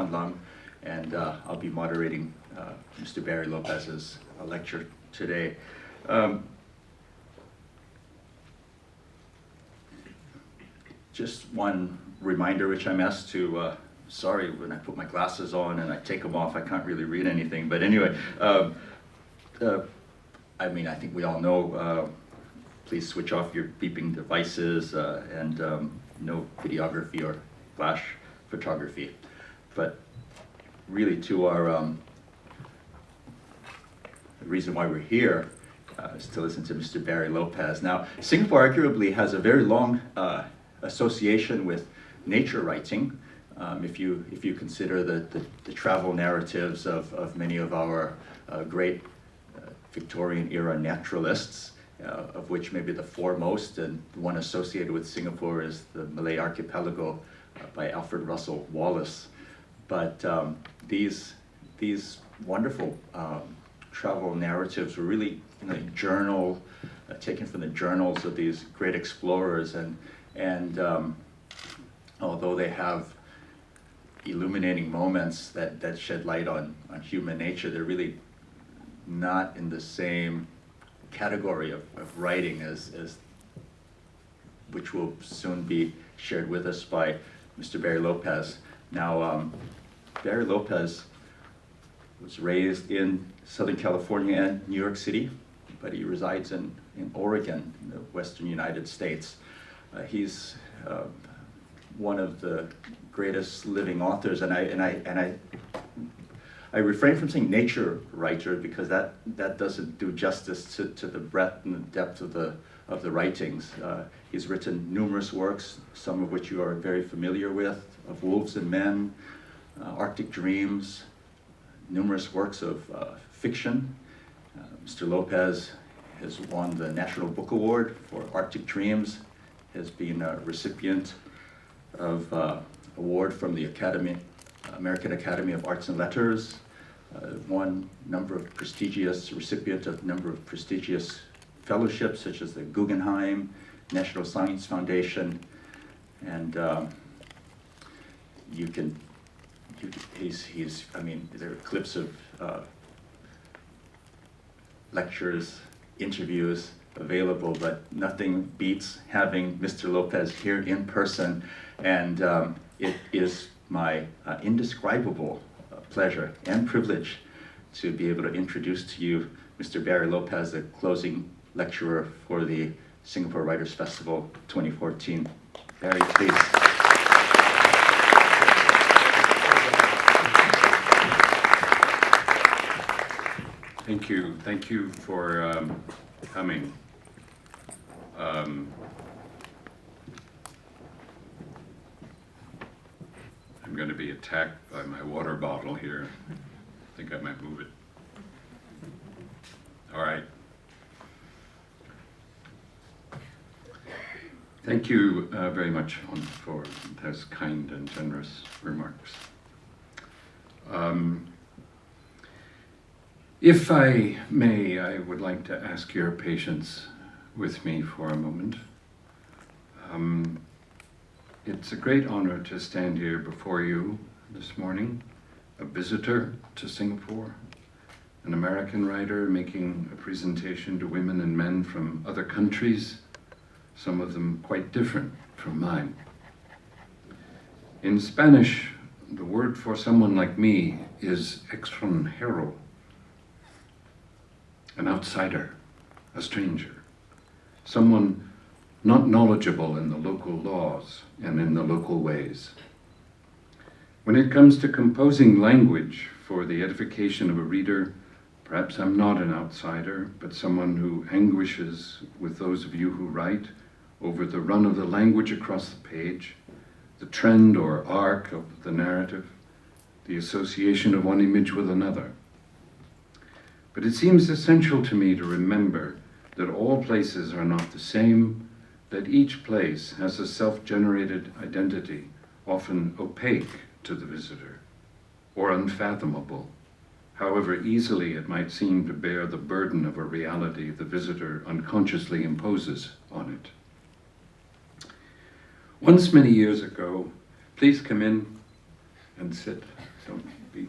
Sean Lum, and I'll be moderating Mr. Barry Lopez's lecture today. Just one reminder, which I'm asked to, sorry, when I put my glasses on and I take them off, I can't really read anything. But anyway, I mean, I think we all know, please switch off your beeping devices and no videography or flash photography. But really to our, the reason why we're here is to listen to Mr. Barry Lopez. Now, Singapore arguably has a very long association with nature writing. If you consider the travel narratives of many of our great Victorian era naturalists, of which maybe the foremost and the one associated with Singapore is the Malay Archipelago by Alfred Russel Wallace. But these wonderful travel narratives were really taken from the journals of these great explorers, and although they have illuminating moments that shed light on human nature, they're really not in the same category of writing as which will soon be shared with us by Mr. Barry Lopez. Now, Barry Lopez was raised in Southern California and New York City, but he resides in Oregon, in the Western United States. He's one of the greatest living authors, and I refrain from saying nature writer because that doesn't do justice to the breadth and the depth of the writings. He's written numerous works, some of which you are very familiar with, Of Wolves and Men, Arctic Dreams, numerous works of fiction. Mr. Lopez has won the National Book Award for Arctic Dreams, has been a recipient of award from the American Academy of Arts and Letters, recipient of a number of prestigious fellowships such as the Guggenheim, National Science Foundation, and I mean, there are clips of lectures, interviews available, but nothing beats having Mr. Lopez here in person, and it is my indescribable pleasure and privilege to be able to introduce to you Mr. Barry Lopez, the closing lecturer for the Singapore Writers Festival 2014. Barry, please. Thank you for coming. I'm going to be attacked by my water bottle here. I think I might move it. All right. Thank you very much for those kind and generous remarks. If I may, I would like to ask your patience with me for a moment. It's a great honor to stand here before you this morning, a visitor to Singapore, an American writer making a presentation to women and men from other countries, some of them quite different from mine. In Spanish, the word for someone like me is extranjero, an outsider, a stranger, someone not knowledgeable in the local laws and in the local ways. When it comes to composing language for the edification of a reader, perhaps I'm not an outsider, but someone who anguishes with those of you who write over the run of the language across the page, the trend or arc of the narrative, the association of one image with another. But it seems essential to me to remember that all places are not the same, that each place has a self-generated identity, often opaque to the visitor, or unfathomable, however easily it might seem to bear the burden of a reality the visitor unconsciously imposes on it. Once many years ago, please come in and sit. Don't be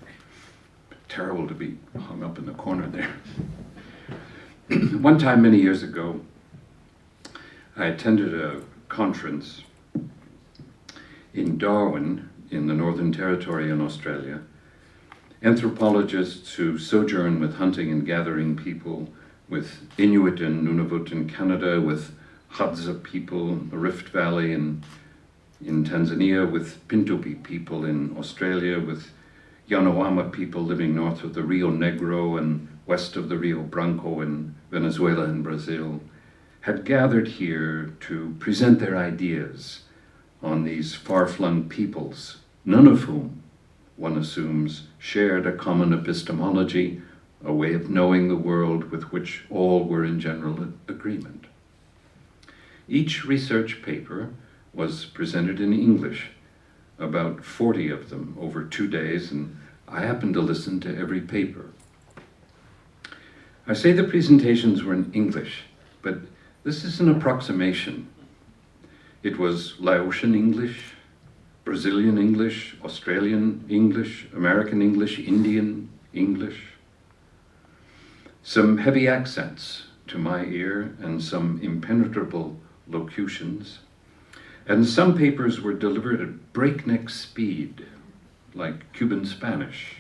terrible to be hung up in the corner there. One time many years ago, I attended a conference in Darwin, in the Northern Territory in Australia. Anthropologists who sojourn with hunting and gathering people, with Inuit and Nunavut in Canada, with Hadza people in the Rift Valley in Tanzania, with Pintupi people in Australia, with Yanomami people living north of the Rio Negro and west of the Rio Branco in Venezuela and Brazil, had gathered here to present their ideas on these far-flung peoples, none of whom, one assumes, shared a common epistemology, a way of knowing the world with which all were in general agreement. Each research paper was presented in English, about 40 of them over 2 days, and I happened to listen to every paper. I say the presentations were in English, but this is an approximation. It was Laotian English, Brazilian English, Australian English, American English, Indian English. Some heavy accents to my ear and some impenetrable locutions. And some papers were delivered at breakneck speed, like Cuban Spanish,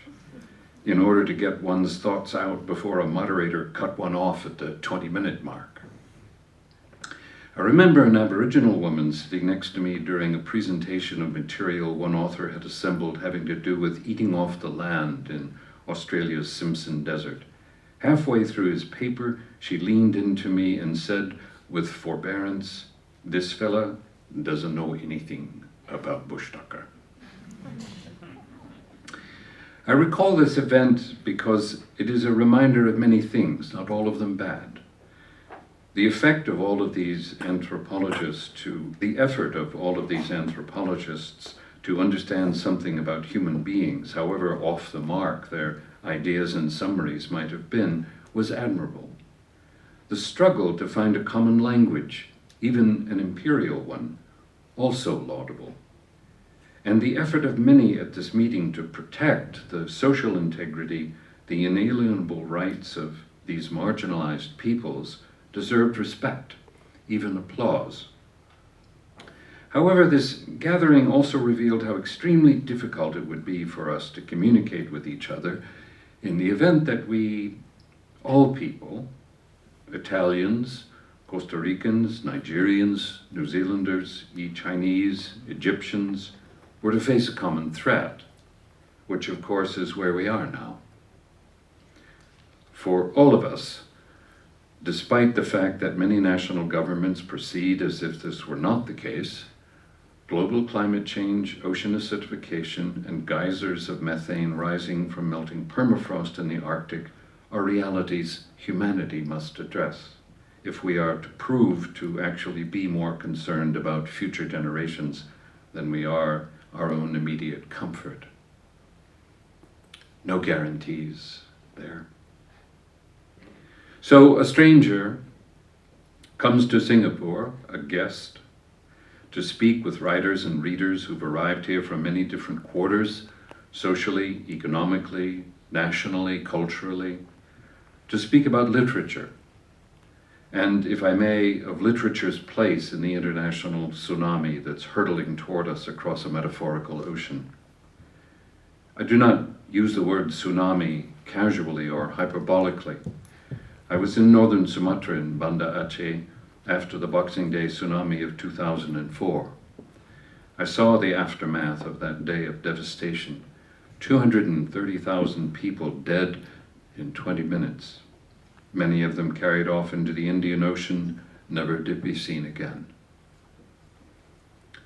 in order to get one's thoughts out before a moderator cut one off at the 20-minute mark. I remember an Aboriginal woman sitting next to me during a presentation of material one author had assembled having to do with eating off the land in Australia's Simpson Desert. Halfway through his paper, she leaned into me and said with forbearance, "This fella doesn't know anything about bush tucker." I recall this event because it is a reminder of many things, not all of them bad. The effect of all of these anthropologists the effort of all of these anthropologists to understand something about human beings, however off the mark their ideas and summaries might have been, was admirable. The struggle to find a common language, even an imperial one, also laudable. And the effort of many at this meeting to protect the social integrity, the inalienable rights of these marginalized peoples deserved respect, even applause. However, this gathering also revealed how extremely difficult it would be for us to communicate with each other in the event that we, all people, Italians, Costa Ricans, Nigerians, New Zealanders, Chinese, Egyptians, were to face a common threat, which of course is where we are now. For all of us, despite the fact that many national governments proceed as if this were not the case, global climate change, ocean acidification, and geysers of methane rising from melting permafrost in the Arctic are realities humanity must address if we are to prove to actually be more concerned about future generations than we are our own immediate comfort. No guarantees there. So a stranger comes to Singapore, a guest, to speak with writers and readers who've arrived here from many different quarters, socially, economically, nationally, culturally, to speak about literature, and, if I may, of literature's place in the international tsunami that's hurtling toward us across a metaphorical ocean. I do not use the word tsunami casually or hyperbolically. I was in northern Sumatra in Banda Aceh after the Boxing Day tsunami of 2004. I saw the aftermath of that day of devastation. 230,000 people dead in 20 minutes. Many of them carried off into the Indian Ocean, never to be seen again.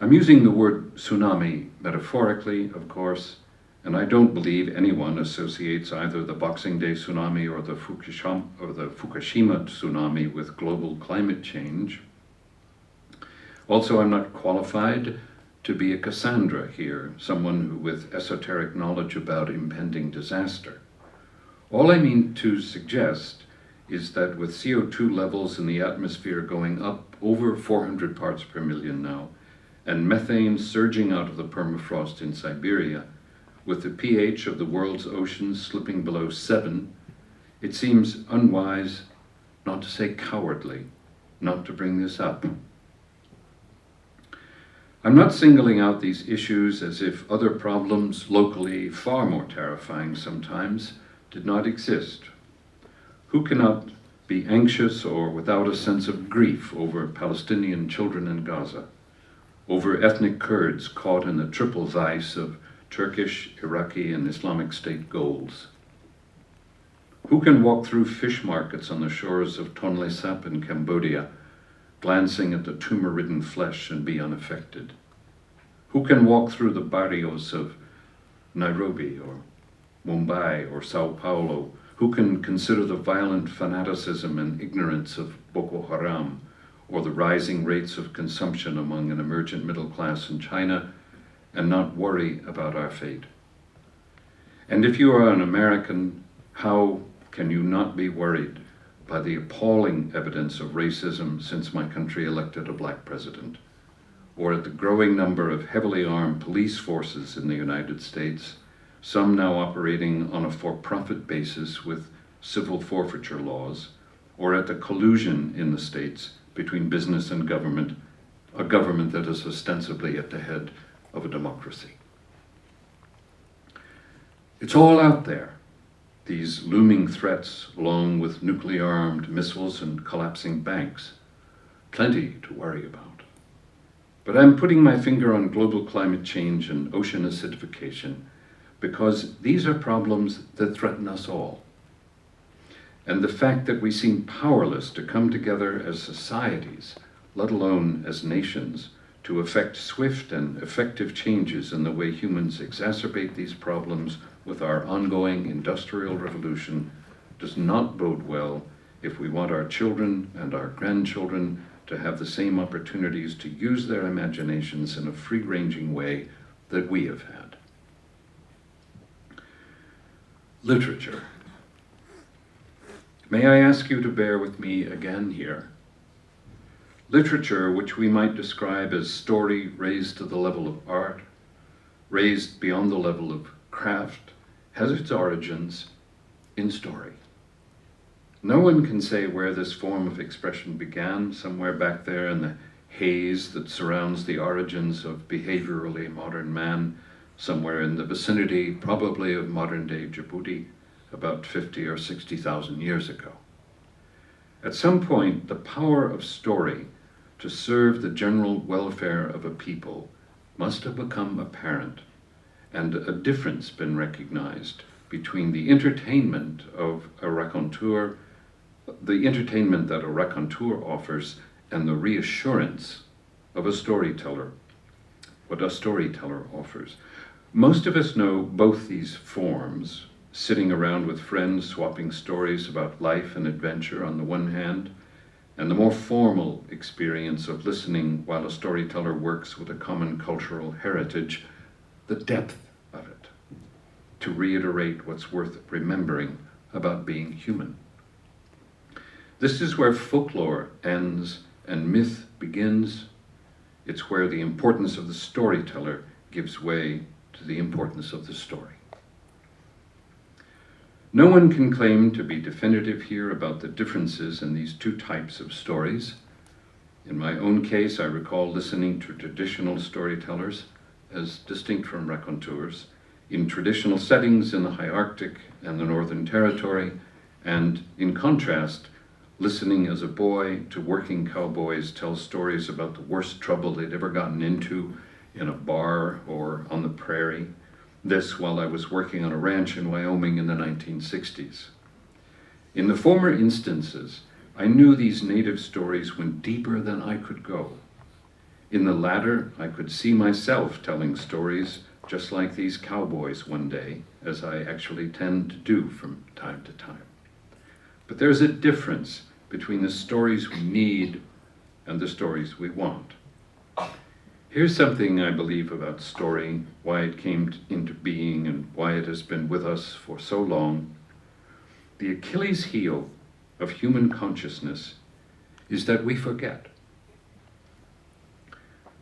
I'm using the word tsunami metaphorically, of course, and I don't believe anyone associates either the Boxing Day tsunami or the Fukushima tsunami with global climate change. Also, I'm not qualified to be a Cassandra here, someone with esoteric knowledge about impending disaster. All I mean to suggest is that with CO2 levels in the atmosphere going up over 400 parts per million now, and methane surging out of the permafrost in Siberia, with the pH of the world's oceans slipping below 7, it seems unwise, not to say cowardly, not to bring this up. I'm not singling out these issues as if other problems, locally far more terrifying sometimes, did not exist. Who cannot be anxious or without a sense of grief over Palestinian children in Gaza, over ethnic Kurds caught in the triple vice of Turkish, Iraqi, and Islamic State goals? Who can walk through fish markets on the shores of Tonle Sap in Cambodia, glancing at the tumor-ridden flesh and be unaffected? Who can walk through the barrios of Nairobi or Mumbai or Sao Paulo? Who can consider the violent fanaticism and ignorance of Boko Haram, or the rising rates of consumption among an emergent middle class in China, and not worry about our fate? And if you are an American, how can you not be worried by the appalling evidence of racism since my country elected a black president, or at the growing number of heavily armed police forces in the United States, some now operating on a for-profit basis with civil forfeiture laws, or at the collusion in the states between business and government, a government that is ostensibly at the head of a democracy. It's all out there, these looming threats along with nuclear-armed missiles and collapsing banks. Plenty to worry about. But I'm putting my finger on global climate change and ocean acidification because these are problems that threaten us all. And the fact that we seem powerless to come together as societies, let alone as nations, to effect swift and effective changes in the way humans exacerbate these problems with our ongoing industrial revolution does not bode well if we want our children and our grandchildren to have the same opportunities to use their imaginations in a free-ranging way that we have had. Literature. May I ask you to bear with me again here? Literature, which we might describe as story raised to the level of art, raised beyond the level of craft, has its origins in story. No one can say where this form of expression began, somewhere back there in the haze that surrounds the origins of behaviorally modern man, somewhere in the vicinity, probably of modern-day Djibouti, about 50 or 60,000 years ago. At some point, the power of story to serve the general welfare of a people must have become apparent, and a difference been recognized between the entertainment of a raconteur, the entertainment that a raconteur offers, and the reassurance of a storyteller, what a storyteller offers. Most of us know both these forms, sitting around with friends swapping stories about life and adventure on the one hand, and the more formal experience of listening while a storyteller works with a common cultural heritage, the depth of it, to reiterate what's worth remembering about being human. This is where folklore ends and myth begins. It's where the importance of the storyteller gives way to the importance of the story. No one can claim to be definitive here about the differences in these two types of stories. In my own case, I recall listening to traditional storytellers as distinct from raconteurs in traditional settings in the High Arctic and the Northern Territory, and in contrast, listening as a boy to working cowboys tell stories about the worst trouble they'd ever gotten into in a bar or on the prairie. This while I was working on a ranch in Wyoming in the 1960s. In the former instances, I knew these native stories went deeper than I could go. In the latter, I could see myself telling stories just like these cowboys one day, as I actually tend to do from time to time. But there's a difference between the stories we need and the stories we want. Here's something I believe about story, why it came into being and why it has been with us for so long. The Achilles heel of human consciousness is that we forget.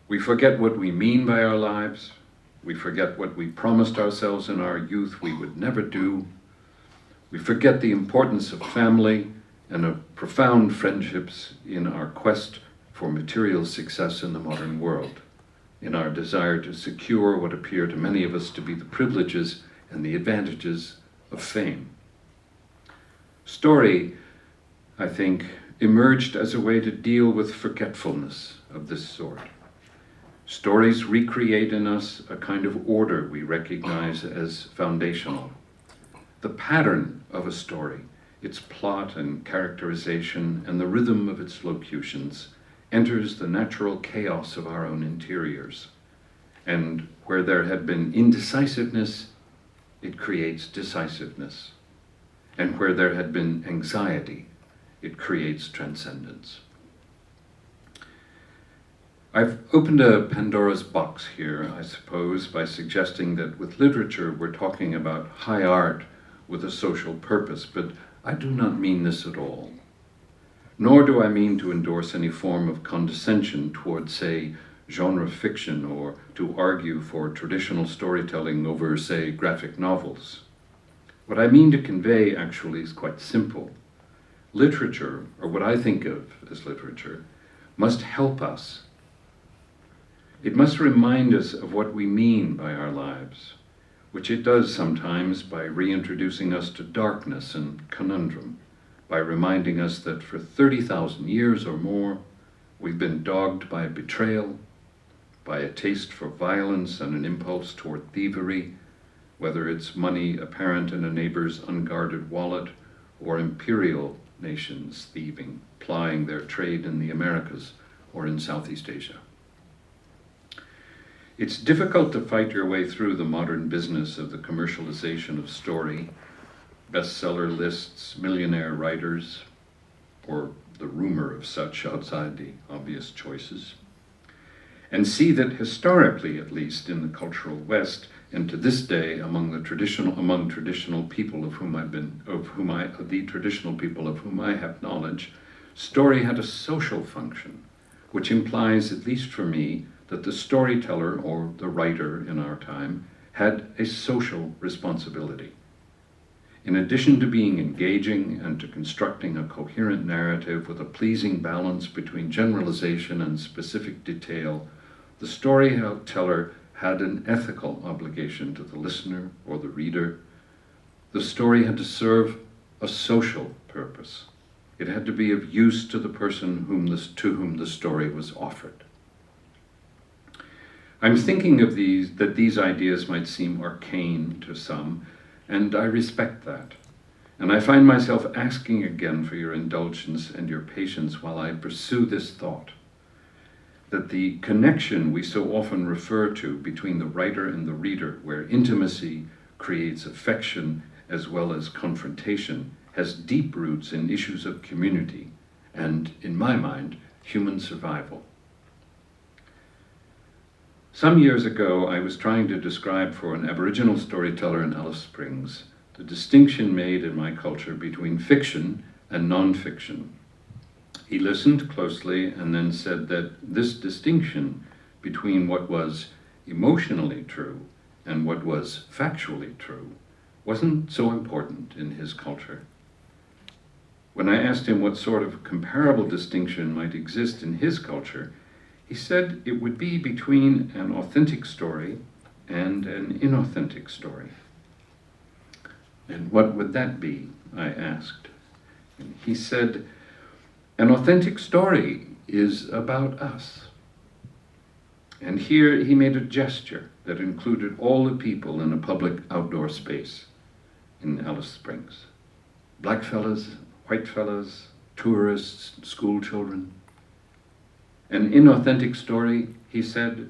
We forget what we mean by our lives, We forget what we promised ourselves in our youth we would never do. We forget the importance of family and of profound friendships in our quest for material success in the modern world, in our desire to secure what appear to many of us to be the privileges and the advantages of fame. Story, I think, emerged as a way to deal with forgetfulness of this sort. Stories recreate in us a kind of order we recognize as foundational. The pattern of a story, its plot and characterization, and the rhythm of its locutions, enters the natural chaos of our own interiors. And where there had been indecisiveness, it creates decisiveness. And where there had been anxiety, it creates transcendence. I've opened a Pandora's box here, I suppose, by suggesting that with literature we're talking about high art with a social purpose, but I do not mean this at all. Nor do I mean to endorse any form of condescension toward, say, genre fiction, or to argue for traditional storytelling over, say, graphic novels. What I mean to convey, actually, is quite simple. Literature, or what I think of as literature, must help us. It must remind us of what we mean by our lives, which it does sometimes by reintroducing us to darkness and conundrum, by reminding us that for 30,000 years or more, we've been dogged by betrayal, by a taste for violence and an impulse toward thievery, whether it's money apparent in a neighbor's unguarded wallet, or imperial nations thieving, plying their trade in the Americas or in Southeast Asia. It's difficult to fight your way through the modern business of the commercialization of story, bestseller lists, millionaire writers, or the rumor of such outside the obvious choices, and see that historically, at least in the cultural West, and to this day among traditional people of whom I have knowledge, story had a social function, which implies, at least for me, that the storyteller, or the writer in our time, had a social responsibility. In addition to being engaging and to constructing a coherent narrative with a pleasing balance between generalization and specific detail, the storyteller had an ethical obligation to the listener or the reader. The story had to serve a social purpose. It had to be of use to the person to whom the story was offered. I'm thinking of that these ideas might seem arcane to some, and I respect that. And I find myself asking again for your indulgence and your patience while I pursue this thought, that the connection we so often refer to between the writer and the reader, where intimacy creates affection as well as confrontation, has deep roots in issues of community and, in my mind, human survival. Some years ago, I was trying to describe for an Aboriginal storyteller in Alice Springs the distinction made in my culture between fiction and non-fiction. He listened closely and then said that this distinction between what was emotionally true and what was factually true wasn't so important in his culture. When I asked him what sort of comparable distinction might exist in his culture, he said it would be between an authentic story and an inauthentic story. And what would that be? I asked. And he said, an authentic story is about us. And here he made a gesture that included all the people in a public outdoor space in Alice Springs. Black fellas, white fellas, tourists, school children. An inauthentic story, he said,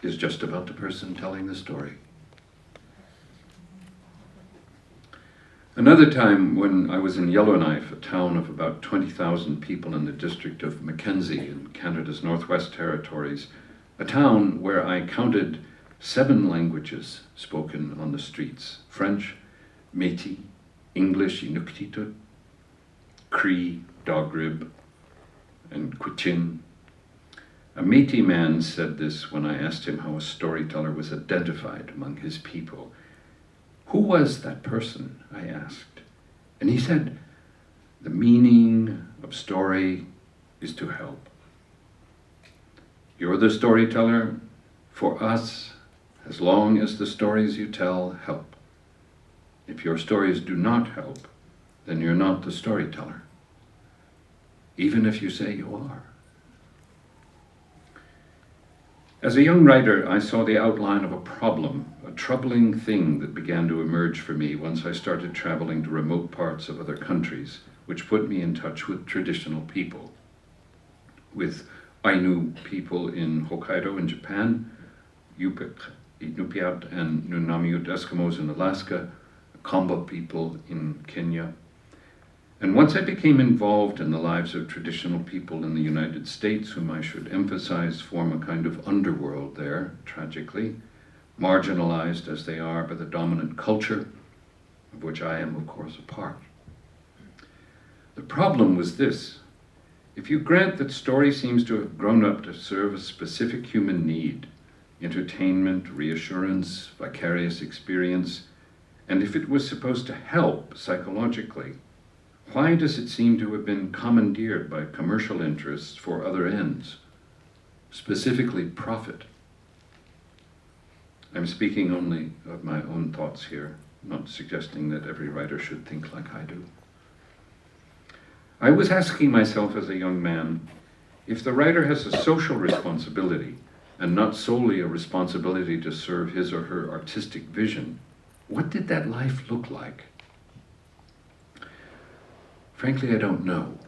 is just about the person telling the story. Another time when I was in Yellowknife, a town of about 20,000 people in the district of Mackenzie in Canada's Northwest Territories, a town where I counted 7 languages spoken on the streets: French, Métis, English, Inuktitut, Cree, Dogrib, and Quichin. A Métis man said this when I asked him how a storyteller was identified among his people. Who was that person? I asked. And he said, the meaning of story is to help. You're the storyteller for us, as long as the stories you tell help. If your stories do not help, then you're not the storyteller, even if you say you are. As a young writer, I saw the outline of a problem, a troubling thing that began to emerge for me once I started traveling to remote parts of other countries, which put me in touch with traditional people, with Ainu people in Hokkaido in Japan, Inupiat and Nunamiut Eskimos in Alaska, Kamba people in Kenya. And once I became involved in the lives of traditional people in the United States, whom I should emphasize form a kind of underworld there, tragically, marginalized as they are by the dominant culture, of which I am, of course, a part. The problem was this. If you grant that story seems to have grown up to serve a specific human need, entertainment, reassurance, vicarious experience, and if it was supposed to help psychologically, why does it seem to have been commandeered by commercial interests for other ends, specifically profit? I'm speaking only of my own thoughts here, not suggesting that every writer should think like I do. I was asking myself as a young man, if the writer has a social responsibility and not solely a responsibility to serve his or her artistic vision, what did that life look like? Frankly, I don't know.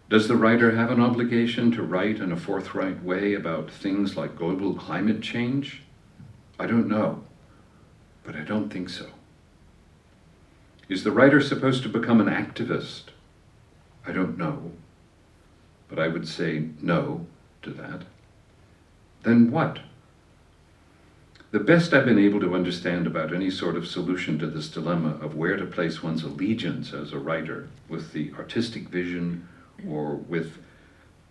Does the writer have an obligation to write in a forthright way about things like global climate change? I don't know, but I don't think so. Is the writer supposed to become an activist? I don't know, but I would say no to that. Then what? The best I've been able to understand about any sort of solution to this dilemma of where to place one's allegiance as a writer, with the artistic vision or with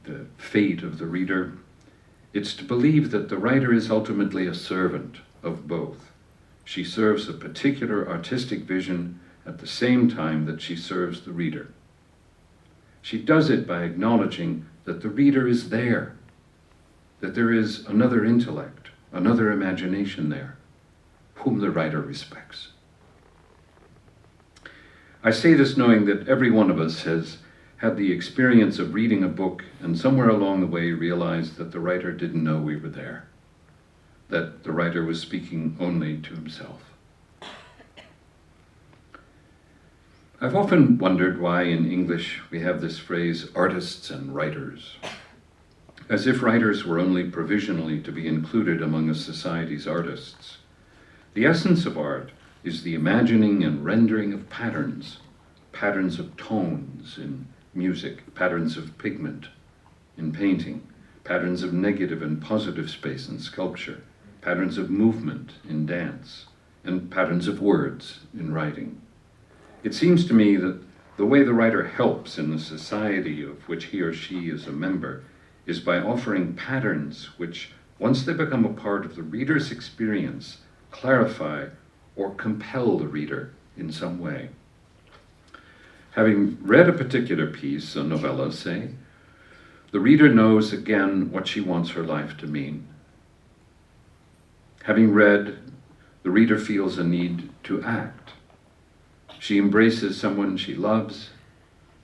the fate of the reader, it's to believe that the writer is ultimately a servant of both. She serves a particular artistic vision at the same time that she serves the reader. She does it by acknowledging that the reader is there, that there is another intellect, another imagination there, whom the writer respects. I say this knowing that every one of us has had the experience of reading a book and somewhere along the way realized that the writer didn't know we were there, that the writer was speaking only to himself. I've often wondered why in English we have this phrase, artists and writers, as if writers were only provisionally to be included among a society's artists. The essence of art is the imagining and rendering of patterns, patterns of tones in music, patterns of pigment in painting, patterns of negative and positive space in sculpture, patterns of movement in dance, and patterns of words in writing. It seems to me that the way the writer helps in the society of which he or she is a member is by offering patterns which, once they become a part of the reader's experience, clarify or compel the reader in some way. Having read a particular piece, a novella, say, the reader knows again what she wants her life to mean. Having read, the reader feels a need to act. She embraces someone she loves,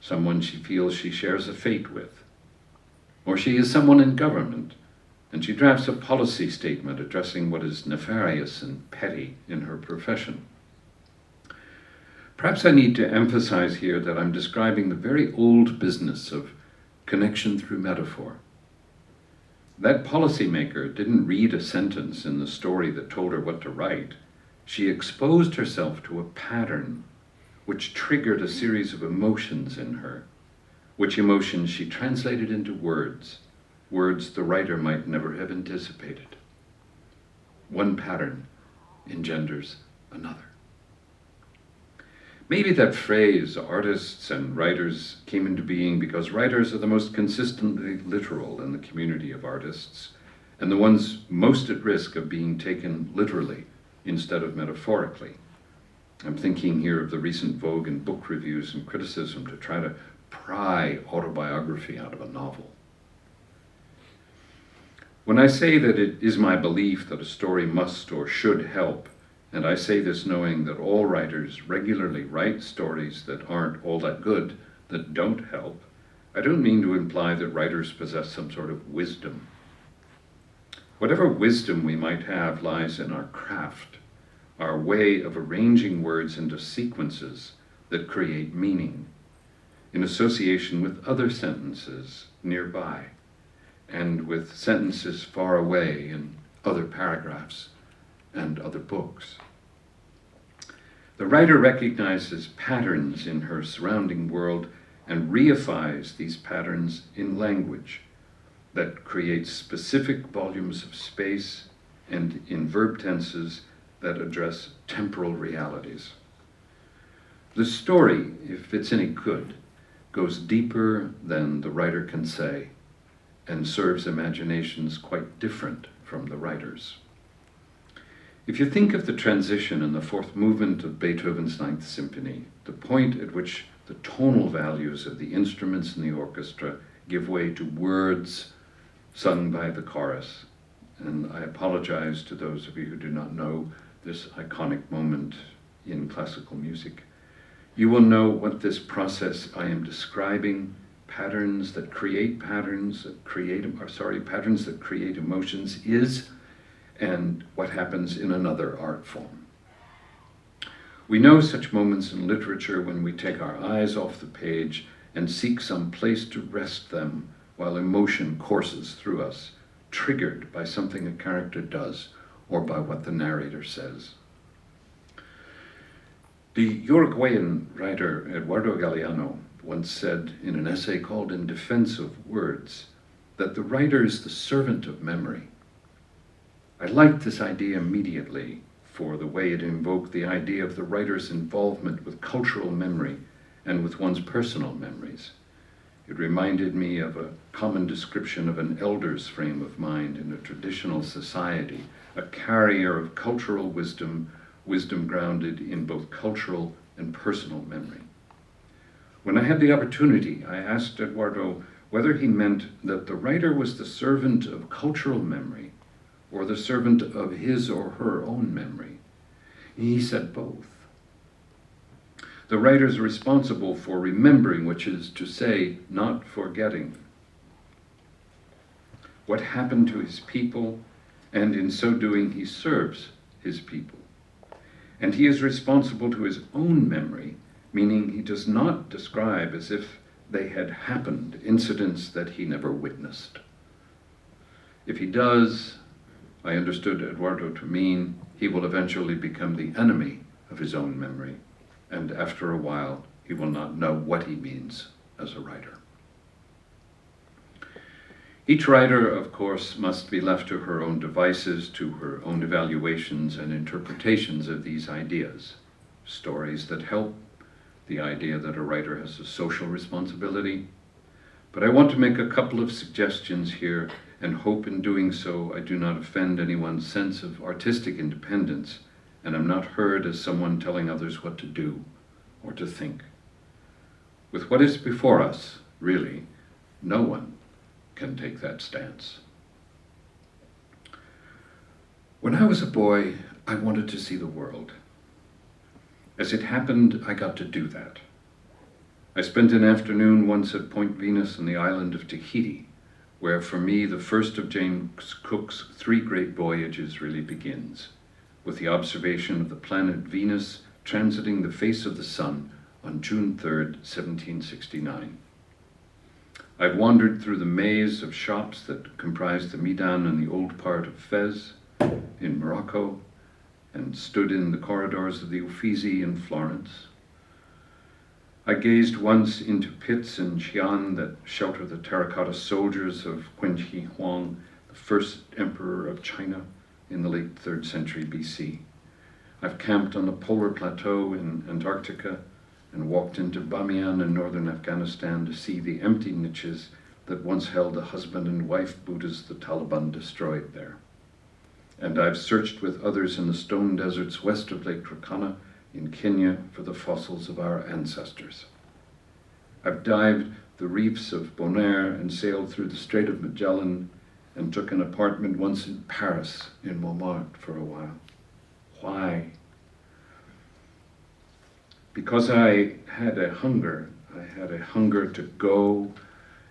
someone she feels she shares a fate with. Or she is someone in government, and she drafts a policy statement addressing what is nefarious and petty in her profession. Perhaps I need to emphasize here that I'm describing the very old business of connection through metaphor. That policymaker didn't read a sentence in the story that told her what to write. She exposed herself to a pattern which triggered a series of emotions in her, which emotions she translated into words, words the writer might never have anticipated. One pattern engenders another. Maybe that phrase, artists and writers, came into being because writers are the most consistently literal in the community of artists, and the ones most at risk of being taken literally instead of metaphorically. I'm thinking here of the recent vogue in book reviews and criticism to try to pry autobiography out of a novel. When I say that it is my belief that a story must or should help, and I say this knowing that all writers regularly write stories that aren't all that good, that don't help, I don't mean to imply that writers possess some sort of wisdom. Whatever wisdom we might have lies in our craft, our way of arranging words into sequences that create meaning, in association with other sentences nearby, and with sentences far away in other paragraphs and other books. The writer recognizes patterns in her surrounding world and reifies these patterns in language that creates specific volumes of space and in verb tenses that address temporal realities. The story, if it's any good, goes deeper than the writer can say and serves imaginations quite different from the writer's. If you think of the transition in the fourth movement of Beethoven's Ninth Symphony, the point at which the tonal values of the instruments in the orchestra give way to words sung by the chorus, and I apologize to those of you who do not know this iconic moment in classical music, you will know what this process I am describing, patterns that create patterns that create emotions, is, and what happens in another art form. We know such moments in literature when we take our eyes off the page and seek some place to rest them while emotion courses through us, triggered by something a character does or by what the narrator says. The Uruguayan writer Eduardo Galeano once said in an essay called In Defense of Words that the writer is the servant of memory. I liked this idea immediately for the way it invoked the idea of the writer's involvement with cultural memory and with one's personal memories. It reminded me of a common description of an elder's frame of mind in a traditional society, a carrier of cultural wisdom, wisdom grounded in both cultural and personal memory. When I had the opportunity, I asked Eduardo whether he meant that the writer was the servant of cultural memory or the servant of his or her own memory. He said both. The writer is responsible for remembering, which is to say, not forgetting what happened to his people, and in so doing he serves his people. And he is responsible to his own memory, meaning he does not describe as if they had happened incidents that he never witnessed. If he does, I understood Eduardo to mean he will eventually become the enemy of his own memory, and after a while he will not know what he means as a writer. Each writer, of course, must be left to her own devices, to her own evaluations and interpretations of these ideas. Stories that help, the idea that a writer has a social responsibility. But I want to make a couple of suggestions here and hope in doing so I do not offend anyone's sense of artistic independence and am not heard as someone telling others what to do or to think. With what is before us, really, no one can take that stance. When I was a boy, I wanted to see the world. As it happened, I got to do that. I spent an afternoon once at Point Venus on the island of Tahiti, where for me the first of James Cook's 3 great voyages really begins, with the observation of the planet Venus transiting the face of the sun on June 3rd, 1769. I've wandered through the maze of shops that comprise the Midan and the old part of Fez in Morocco, and stood in the corridors of the Uffizi in Florence. I gazed once into pits in Xi'an that shelter the terracotta soldiers of Qin Shi Huang, the first emperor of China in the late 3rd century BC. I've camped on the polar plateau in Antarctica, and walked into Bamiyan in northern Afghanistan to see the empty niches that once held the husband and wife Buddhas the Taliban destroyed there. And I've searched with others in the stone deserts west of Lake Turkana in Kenya for the fossils of our ancestors. I've dived the reefs of Bonaire and sailed through the Strait of Magellan and took an apartment once in Paris in Montmartre for a while. Why? Because I had a hunger to go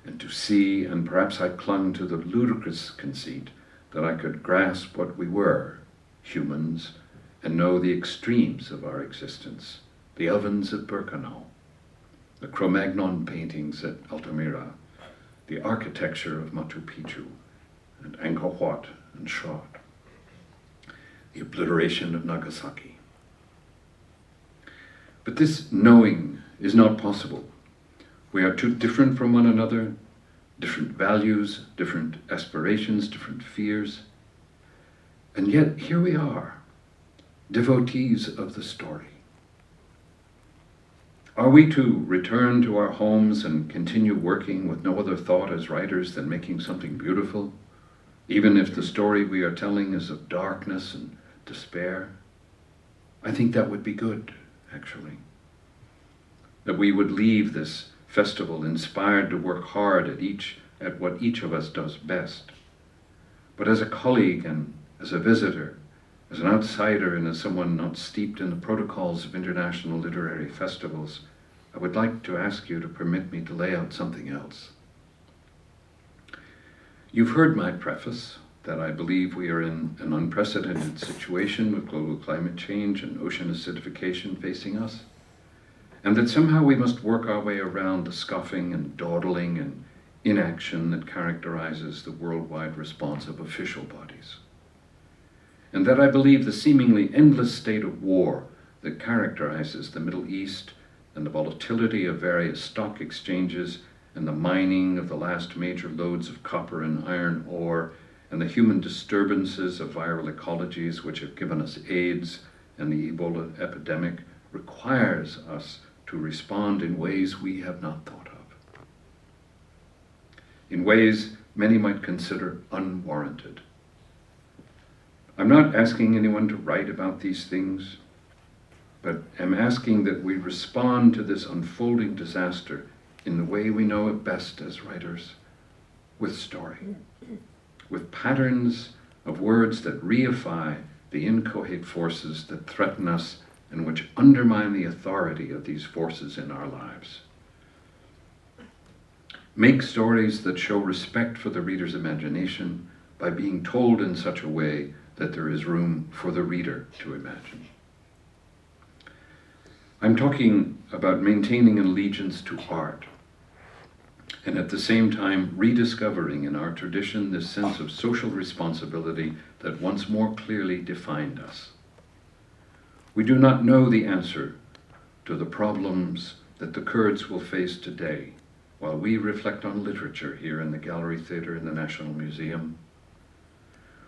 and to see, and perhaps I clung to the ludicrous conceit that I could grasp what we were, humans, and know the extremes of our existence, the ovens at Birkenau, the Cro-Magnon paintings at Altamira, the architecture of Machu Picchu, and Angkor Wat and Shroud, the obliteration of Nagasaki. But this knowing is not possible. We are too different from one another, different values, different aspirations, different fears. And yet here we are, devotees of the story. Are we to return to our homes and continue working with no other thought as writers than making something beautiful, even if the story we are telling is of darkness and despair? I think that would be good, actually. That we would leave this festival inspired to work hard at what each of us does best. But as a colleague and as a visitor, as an outsider and as someone not steeped in the protocols of international literary festivals, I would like to ask you to permit me to lay out something else. You've heard my preface that I believe we are in an unprecedented situation with global climate change and ocean acidification facing us, and that somehow we must work our way around the scoffing and dawdling and inaction that characterizes the worldwide response of official bodies. And that I believe the seemingly endless state of war that characterizes the Middle East and the volatility of various stock exchanges and the mining of the last major loads of copper and iron ore and the human disturbances of viral ecologies which have given us AIDS and the Ebola epidemic requires us to respond in ways we have not thought of, in ways many might consider unwarranted. I'm not asking anyone to write about these things, but am asking that we respond to this unfolding disaster in the way we know it best as writers, with story, with patterns of words that reify the inchoate forces that threaten us and which undermine the authority of these forces in our lives. Make stories that show respect for the reader's imagination by being told in such a way that there is room for the reader to imagine. I'm talking about maintaining an allegiance to art, and at the same time rediscovering in our tradition this sense of social responsibility that once more clearly defined us. We do not know the answer to the problems that the Kurds will face today while we reflect on literature here in the Gallery Theatre in the National Museum,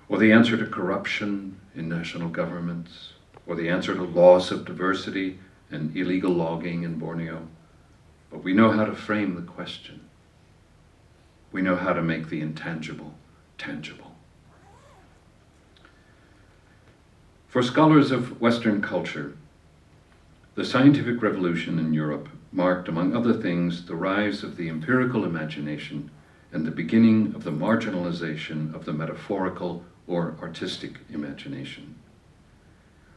or the answer to corruption in national governments, or the answer to loss of diversity and illegal logging in Borneo. But we know how to frame the question. We know how to make the intangible tangible. For scholars of Western culture, the scientific revolution in Europe marked, among other things, the rise of the empirical imagination and the beginning of the marginalization of the metaphorical or artistic imagination.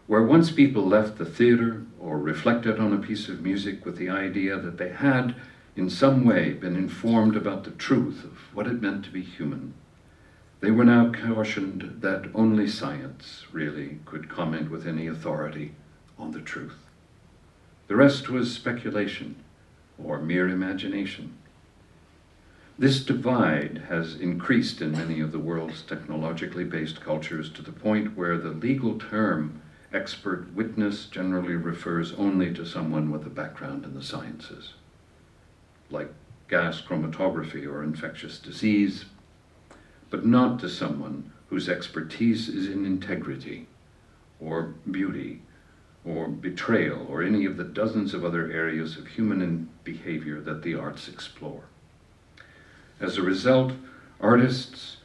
Where once people left the theater or reflected on a piece of music with the idea that they had, in some way, been informed about the truth of what it meant to be human, they were now cautioned that only science really could comment with any authority on the truth. The rest was speculation or mere imagination. This divide has increased in many of the world's technologically based cultures to the point where the legal term expert witness generally refers only to someone with a background in the sciences, like gas chromatography or infectious disease, but not to someone whose expertise is in integrity or beauty or betrayal, or any of the dozens of other areas of human behavior that the arts explore. As a result, artists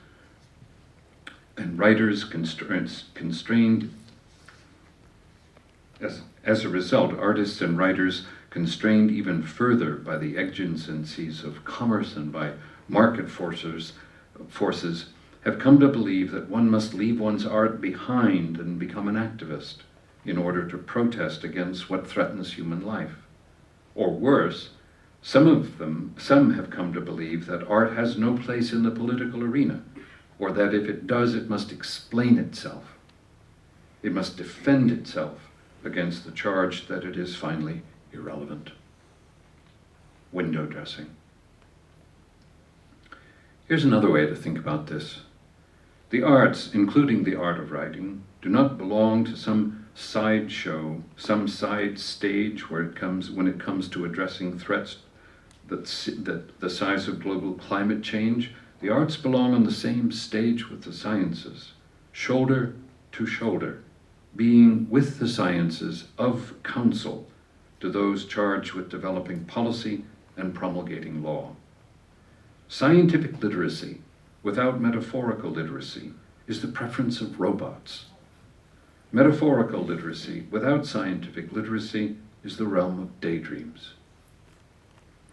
and writers constrained even further by the exigencies of commerce and by market forces have come to believe that one must leave one's art behind and become an activist in order to protest against what threatens human life. Or worse, some have come to believe that art has no place in the political arena, or that if it does, it must explain itself. It must defend itself against the charge that it is finally irrelevant. Window dressing. Here's another way to think about this. The arts, including the art of writing, do not belong to some sideshow, some side stage when it comes to addressing threats that the size of global climate change. The arts belong on the same stage with the sciences, shoulder to shoulder, being with the sciences of counsel to those charged with developing policy and promulgating law. Scientific literacy without metaphorical literacy is the preference of robots. Metaphorical literacy without scientific literacy is the realm of daydreams.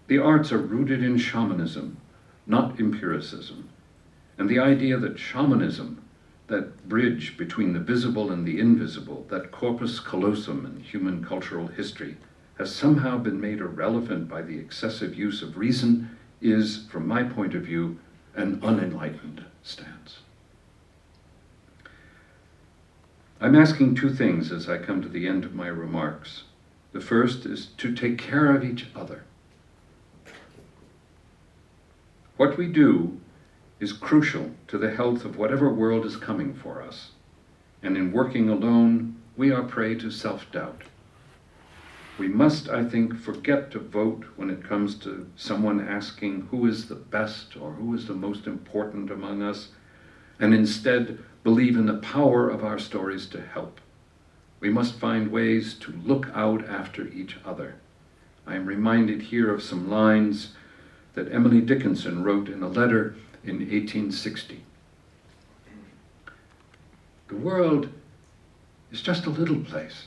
The arts are rooted in shamanism, not empiricism, and the idea that shamanism, that bridge between the visible and the invisible, that corpus callosum in human cultural history, has somehow been made irrelevant by the excessive use of reason is, from my point of view, an unenlightened stance. I'm asking two things as I come to the end of my remarks. The first is to take care of each other. What we do is crucial to the health of whatever world is coming for us, and in working alone, we are prey to self-doubt. We must, I think, forget to vote when it comes to someone asking who is the best or who is the most important among us, and instead believe in the power of our stories to help. We must find ways to look out after each other. I am reminded here of some lines that Emily Dickinson wrote in a letter in 1860. The world is just a little place,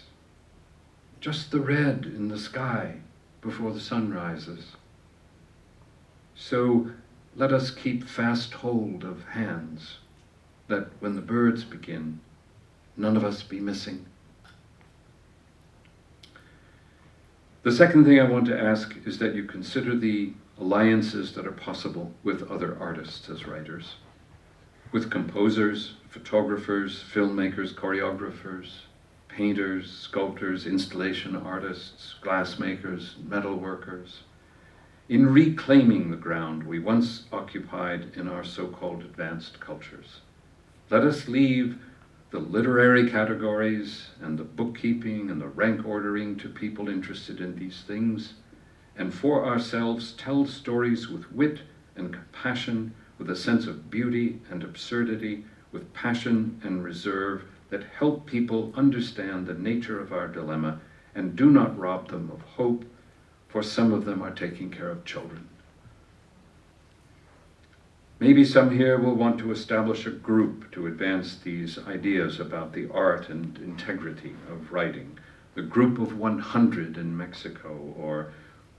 just the red in the sky before the sun rises. So let us keep fast hold of hands, that when the birds begin, none of us be missing. The second thing I want to ask is that you consider the alliances that are possible with other artists as writers, with composers, photographers, filmmakers, choreographers, painters, sculptors, installation artists, glassmakers, metalworkers, in reclaiming the ground we once occupied in our so-called advanced cultures. Let us leave the literary categories and the bookkeeping and the rank ordering to people interested in these things, and for ourselves tell stories with wit and compassion, with a sense of beauty and absurdity, with passion and reserve that help people understand the nature of our dilemma and do not rob them of hope, for some of them are taking care of children. Maybe some here will want to establish a group to advance these ideas about the art and integrity of writing. The Group of 100 in Mexico, or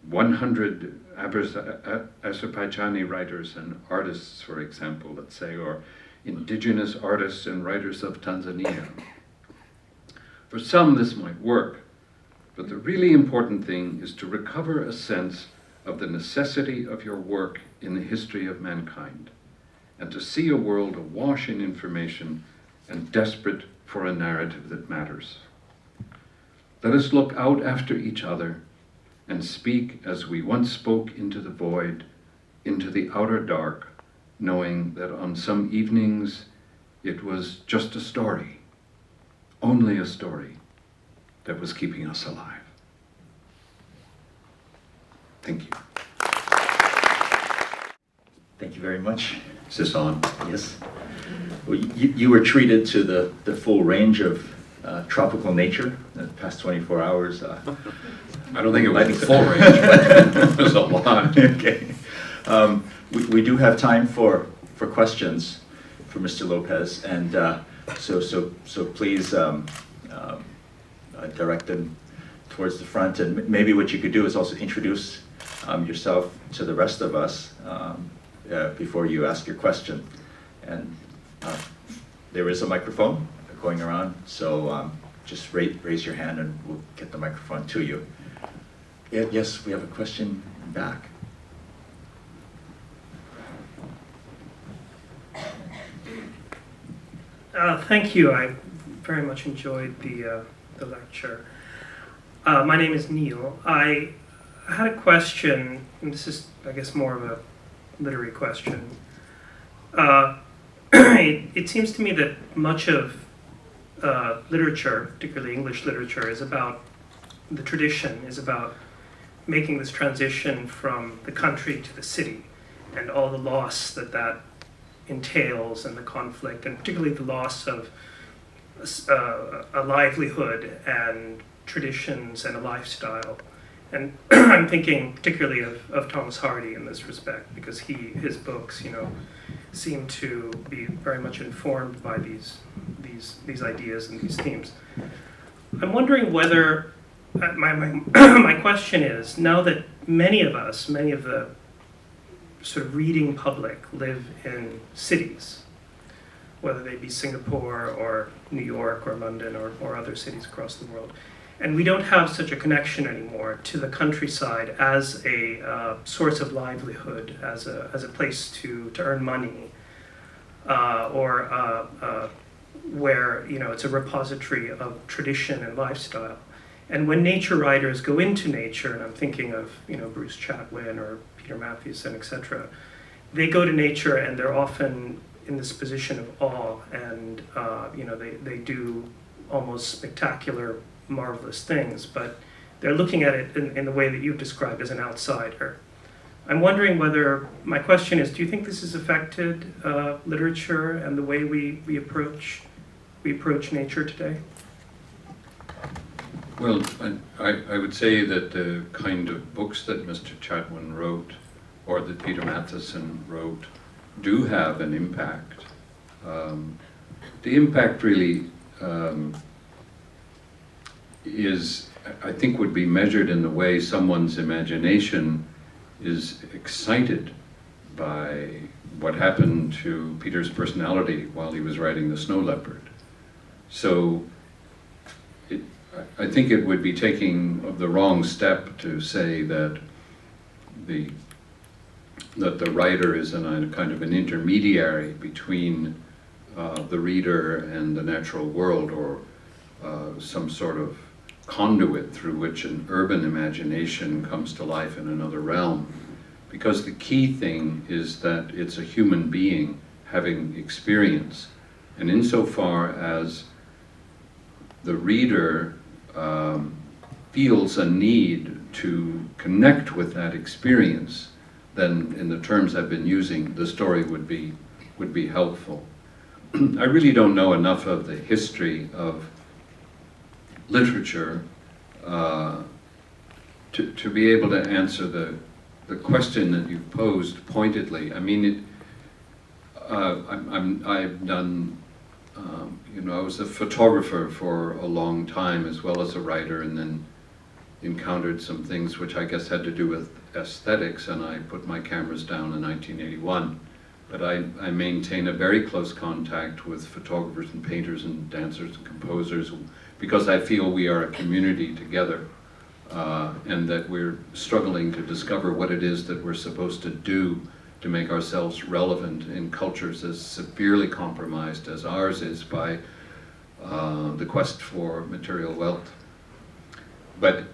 100 Azerbaijani writers and artists, for example, let's say, or indigenous artists and writers of Tanzania. For some, this might work, but the really important thing is to recover a sense of the necessity of your work in the history of mankind, and to see a world awash in information and desperate for a narrative that matters. Let us look out after each other and speak as we once spoke into the void, into the outer dark, knowing that on some evenings it was just a story, only a story, that was keeping us alive. Thank you. Thank you very much. Is this on? Yes. Well, you were treated to the full range of tropical nature that past 24 hours. I don't think it was full range, but it was a lot. Okay. We do have time for questions for Mr. Lopez, and so please direct them towards the front. And maybe what you could do is also introduce yourself to the rest of us before you ask your question. And there is a microphone going around, so just raise your hand and we'll get the microphone to you. Yes, we have a question back. Thank you. I very much enjoyed the lecture. My name is Neil. I had a question, and this is, I guess, more of a literary question. It seems to me that much of literature, particularly English literature, is about the tradition, is about making this transition from the country to the city, and all the loss that entails, and the conflict, and particularly the loss of a livelihood and traditions and a lifestyle. And I'm thinking particularly of Thomas Hardy in this respect, because his books, seem to be very much informed by these ideas and these themes. I'm wondering whether my question is, now that many of the sort of reading public live in cities, whether they be Singapore or New York or London or other cities across the world, and we don't have such a connection anymore to the countryside as a source of livelihood, as a place to earn money, or where it's a repository of tradition and lifestyle. And when nature writers go into nature, and I'm thinking of Bruce Chatwin or Peter Matthewson, etc., they go to nature and they're often in this position of awe, and they do almost spectacular, marvelous things, but they're looking at it in the way that you've described as an outsider. I'm wondering whether, my question is, do you think this has affected literature and the way we approach nature today? Well, I would say that the kind of books that Mr. Chatwin wrote, or that Peter Matthewson wrote, do have an impact. The impact really I think would be measured in the way someone's imagination is excited by what happened to Peter's personality while he was writing The Snow Leopard. So I think it would be taking the wrong step to say that the writer is a kind of an intermediary between the reader and the natural world, or some sort of conduit through which an urban imagination comes to life in another realm. Because the key thing is that it's a human being having experience. And insofar as the reader feels a need to connect with that experience, then in the terms I've been using, the story would be helpful. I really don't know enough of the history of literature to be able to answer the question that you've posed pointedly. I mean, I've done, I was a photographer for a long time as well as a writer, and then encountered some things which I guess had to do with aesthetics, and I put my cameras down in 1981. But I maintain a very close contact with photographers and painters and dancers and composers, because I feel we are a community together, and that we're struggling to discover what it is that we're supposed to do to make ourselves relevant in cultures as severely compromised as ours is by the quest for material wealth. But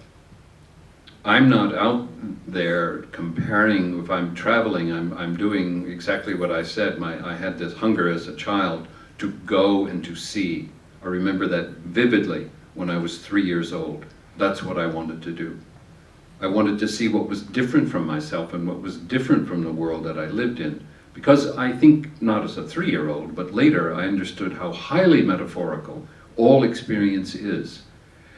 I'm not out there comparing. If I'm traveling, I'm doing exactly what I said. I had this hunger as a child to go and to see. I remember that vividly when I was 3 years old. That's what I wanted to do. I wanted to see what was different from myself and what was different from the world that I lived in. Because I think, not as a 3-year-old, but later I understood how highly metaphorical all experience is.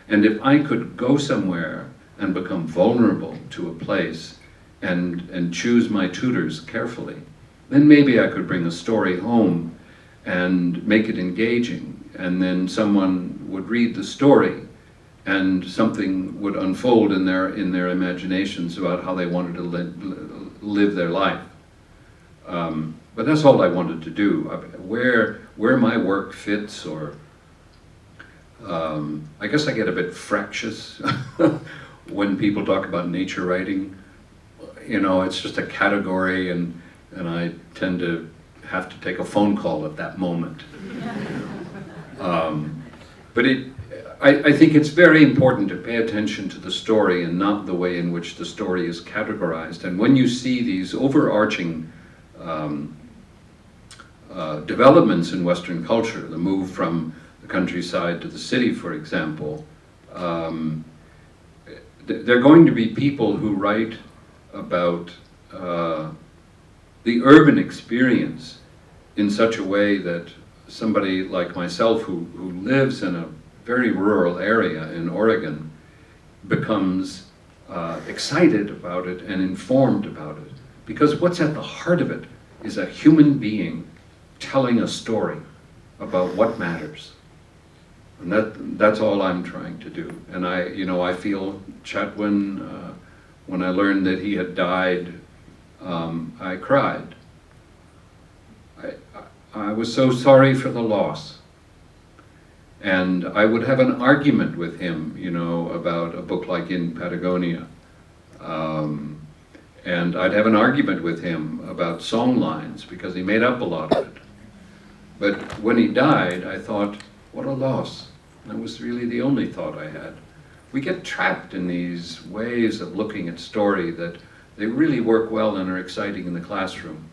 And if I could go somewhere and become vulnerable to a place and choose my tutors carefully, then maybe I could bring a story home and make it engaging, and then someone would read the story and something would unfold in their imaginations about how they wanted to live their life. But that's all I wanted to do. Where my work fits, or I guess I get a bit fractious when people talk about nature writing. You know, it's just a category, and I tend to have to take a phone call at that moment. But I think it's very important to pay attention to the story and not the way in which the story is categorized. And when you see these overarching developments in Western culture, the move from the countryside to the city, for example, there are going to be people who write about the urban experience in such a way that somebody like myself who lives in a very rural area in Oregon becomes excited about it and informed about it. Because what's at the heart of it is a human being telling a story about what matters. And that's all I'm trying to do. And I feel Chatwin, when I learned that he had died, I cried. I was so sorry for the loss. And I would have an argument with him, about a book like In Patagonia. And I'd have an argument with him about song lines, because he made up a lot of it. But when he died, I thought, what a loss. That was really the only thought I had. We get trapped in these ways of looking at story that they really work well and are exciting in the classroom.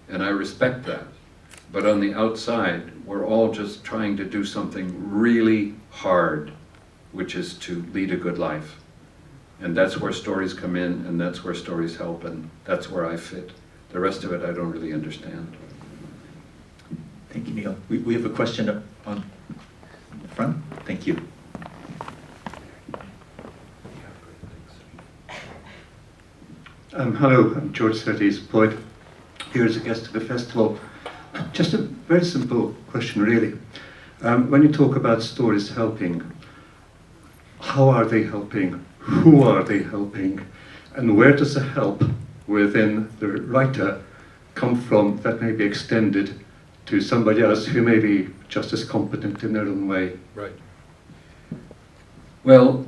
And I respect that. But on the outside, we're all just trying to do something really hard, which is to lead a good life. And that's where stories come in, and that's where stories help, and that's where I fit. The rest of it I don't really understand. Thank you, Neil. We have a question up on the front. Thank you. Hello, I'm George Surtees, poet, here as a guest at the festival. Just a very simple question, really. When you talk about stories helping, how are they helping? Who are they helping? And where does the help within the writer come from that may be extended to somebody else who may be just as competent in their own way? Right. Well,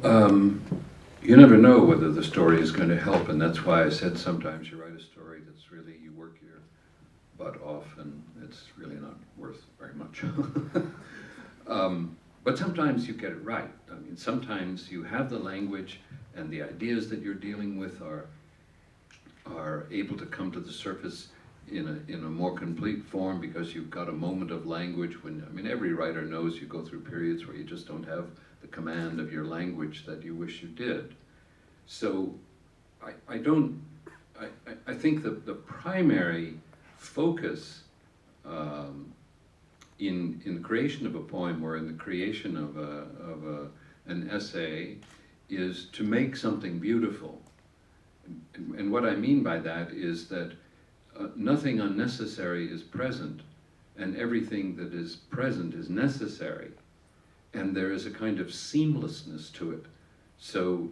you never know whether the story is going to help, and that's why I said sometimes you write a story that's really, you work your butt off, and it's really not worth very much. But sometimes you get it right. I mean, sometimes you have the language, and the ideas that you're dealing with are able to come to the surface in a more complete form because you've got a moment of language every writer knows you go through periods where you just don't have the command of your language that you wish you did. So I think that the primary focus in the creation of a poem or in the creation of an essay is to make something beautiful. And what I mean by that is that nothing unnecessary is present, and everything that is present is necessary. And there is a kind of seamlessness to it. So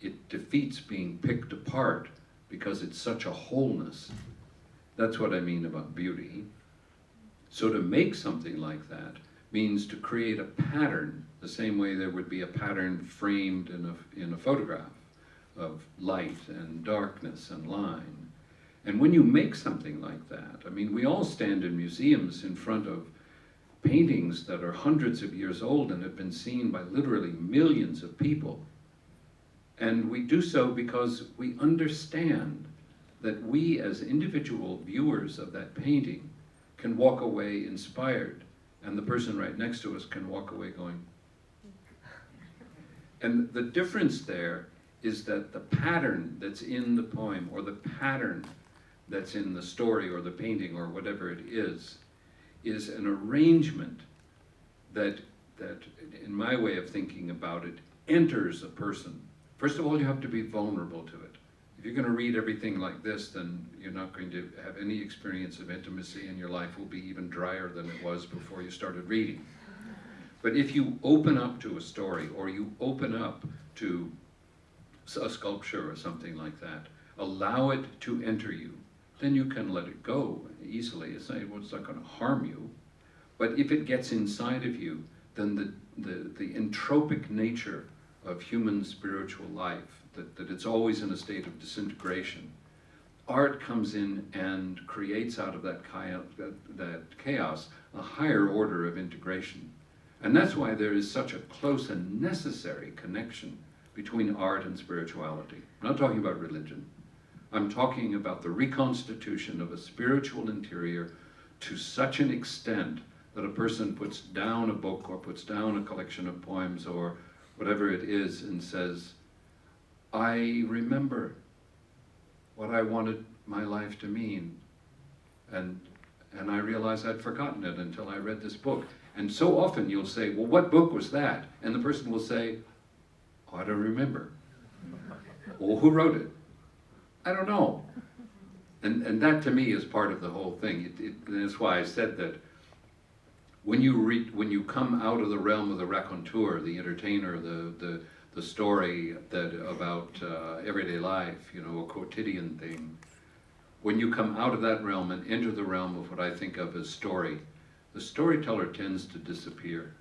it defeats being picked apart because it's such a wholeness. That's what I mean about beauty. So to make something like that means to create a pattern, the same way there would be a pattern framed in a photograph of light and darkness and line. And when you make something like that, we all stand in museums in front of paintings that are hundreds of years old and have been seen by literally millions of people. And we do so because we understand that we as individual viewers of that painting can walk away inspired, and the person right next to us can walk away going. And the difference there is that the pattern that's in the poem, or the pattern that's in the story or the painting or whatever it is an arrangement that in my way of thinking about it, enters a person. First of all, you have to be vulnerable to it. If you're going to read everything like this, then you're not going to have any experience of intimacy, and your life will be even drier than it was before you started reading. But if you open up to a story, or you open up to a sculpture or something like that, allow it to enter you, then you can let it go easily. It's not going to harm you. But if it gets inside of you, then the entropic nature of human spiritual life, that it's always in a state of disintegration, art comes in and creates out of that chaos a higher order of integration. And that's why there is such a close and necessary connection between art and spirituality. I'm not talking about religion. I'm talking about the reconstitution of a spiritual interior to such an extent that a person puts down a book or puts down a collection of poems or whatever it is and says, I remember what I wanted my life to mean, and I realized I'd forgotten it until I read this book. And so often you'll say, well, what book was that? And the person will say, oh, I don't remember. Well, who wrote it? I don't know. And that to me is part of the whole thing. And that's why I said that when you come out of the realm of the raconteur, the entertainer, the story about everyday life, a quotidian thing, when you come out of that realm and enter the realm of what I think of as story, the storyteller tends to disappear.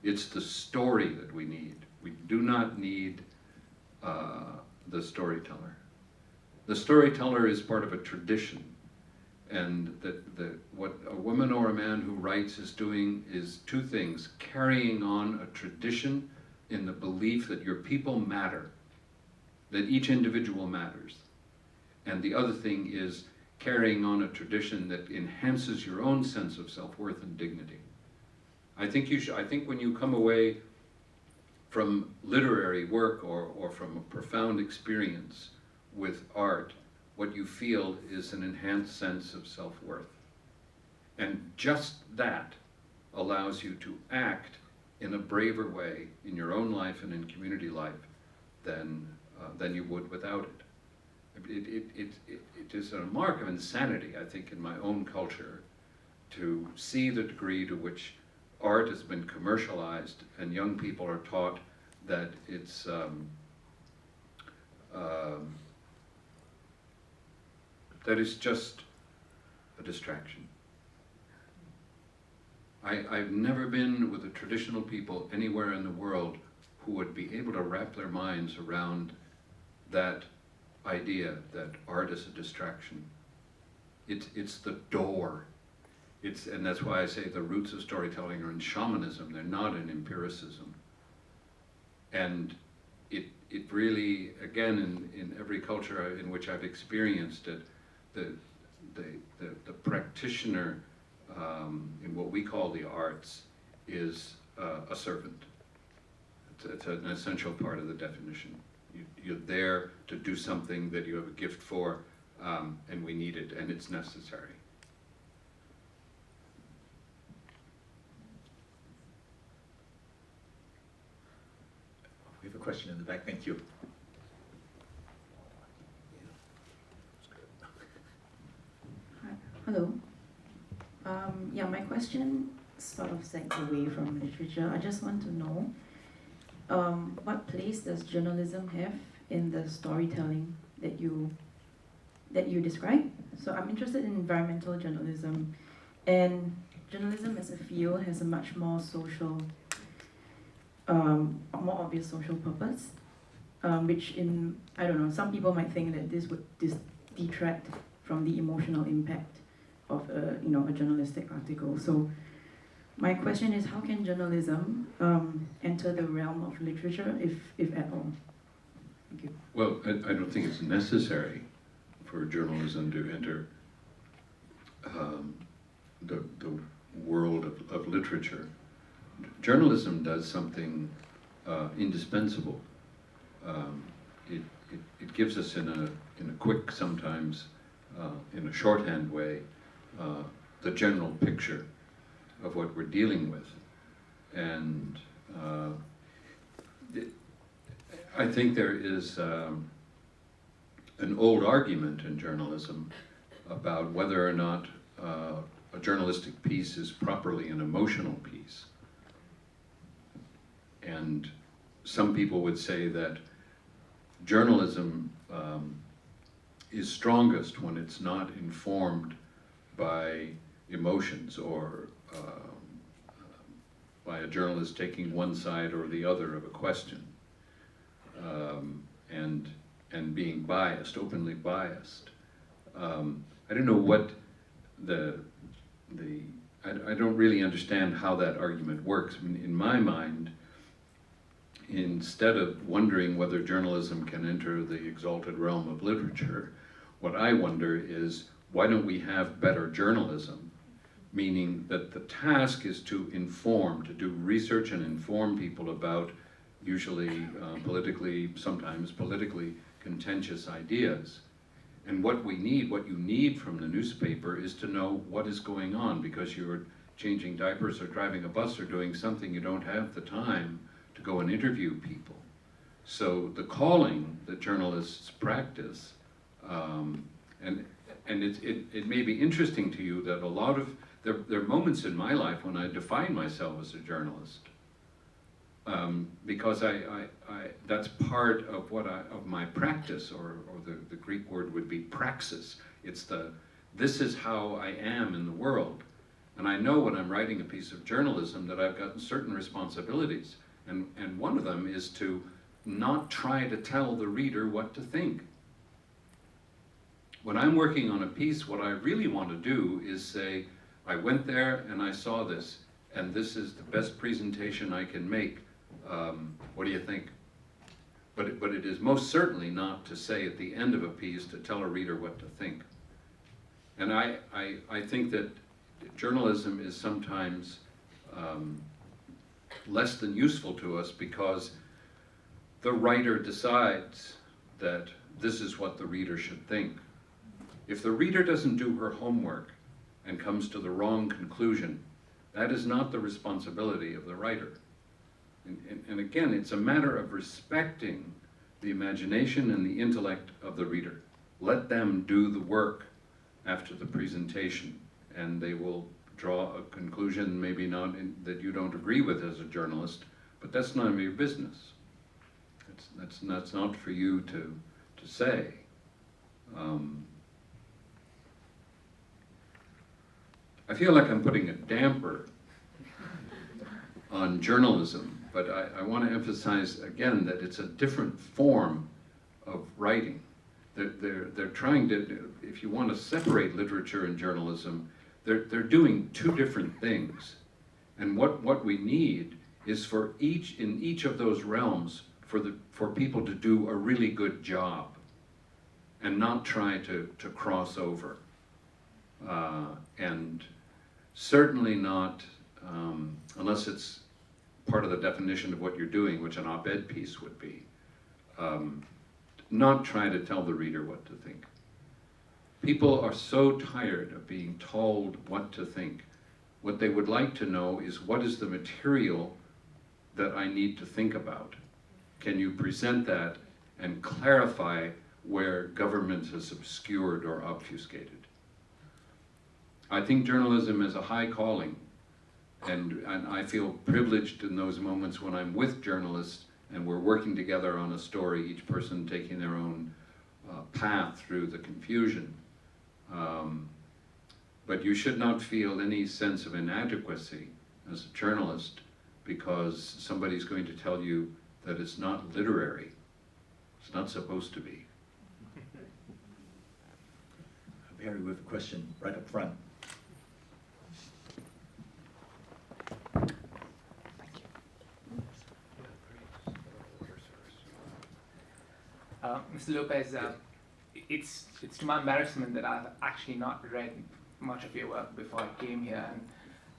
It's the story that we need. We do not need the storyteller. The storyteller is part of a tradition. And what a woman or a man who writes is doing is two things: carrying on a tradition in the belief that your people matter, that each individual matters. And the other thing is carrying on a tradition that enhances your own sense of self-worth and dignity. I think when you come away from literary work or from a profound experience with art, what you feel is an enhanced sense of self-worth. And just that allows you to act in a braver way in your own life and in community life than you would without it. It is a mark of insanity, I think, in my own culture to see the degree to which art has been commercialized and young people are taught that it's that is just a distraction. I've never been with the traditional people anywhere in the world who would be able to wrap their minds around that idea that art is a distraction. It's the door. And that's why I say the roots of storytelling are in shamanism. They're not in empiricism. And it really, again, in every culture in which I've experienced it, the practitioner in what we call the arts is a servant. It's an essential part of the definition. You're there to do something that you have a gift for, and we need it, and it's necessary. We have a question in the back. Thank you. Hello. Yeah, my question sort of segues away from literature. I just want to know what place does journalism have in the storytelling that you describe? So I'm interested in environmental journalism, and journalism as a field has a much more social, more obvious social purpose, which I don't know, some people might think that this would detract from the emotional impact of a journalistic article. So my question is, how can journalism enter the realm of literature, if at all? Thank you. Well, I don't think it's necessary for journalism to enter the world of literature. Journalism does something indispensable. It gives us in a quick, sometimes in a shorthand way, the general picture of what we're dealing with. And I think there is an old argument in journalism about whether or not a journalistic piece is properly an emotional piece. And some people would say that journalism is strongest when it's not informed by emotions or by a journalist taking one side or the other of a question, and being biased, openly biased. I don't know what I don't really understand how that argument works. I mean, in my mind, instead of wondering whether journalism can enter the exalted realm of literature, what I wonder is, why don't we have better journalism? Meaning that the task is to inform, to do research and inform people about usually sometimes politically contentious ideas. And what you need from the newspaper is to know what is going on, because you're changing diapers or driving a bus or doing something, you don't have the time to go and interview people. So the calling that journalists practice, and it may be interesting to you that a lot of, there are moments in my life when I define myself as a journalist, because that's part of of my practice, or the Greek word would be praxis. It's this is how I am in the world. And I know when I'm writing a piece of journalism that I've got certain responsibilities. And one of them is to not try to tell the reader what to think. When I'm working on a piece, what I really want to do is say, I went there and I saw this, and this is the best presentation I can make. What do you think? But it is most certainly not to say at the end of a piece to tell a reader what to think. And I think that journalism is sometimes less than useful to us because the writer decides that this is what the reader should think. If the reader doesn't do her homework and comes to the wrong conclusion, that is not the responsibility of the writer. And again, it's a matter of respecting the imagination and the intellect of the reader. Let them do the work after the presentation, and they will draw a conclusion, maybe not that you don't agree with as a journalist, but that's none of your business. That's not for you to say. I feel like I'm putting a damper on journalism, but I want to emphasize again that it's a different form of writing. They're trying to, if you want to separate literature and journalism, they're doing two different things. And what we need is in each of those realms for people to do a really good job and not try to cross over. And certainly not, unless it's part of the definition of what you're doing, which an op-ed piece would be, not try to tell the reader what to think. People are so tired of being told what to think. What they would like to know is, what is the material that I need to think about? Can you present that and clarify where government has obscured or obfuscated? I think journalism is a high calling, and I feel privileged in those moments when I'm with journalists and we're working together on a story, each person taking their own path through the confusion. But you should not feel any sense of inadequacy as a journalist because somebody's going to tell you that it's not literary. It's not supposed to be. Barry, we have a question right up front. Mr. Lopez, it's to my embarrassment that I've actually not read much of your work before I came here.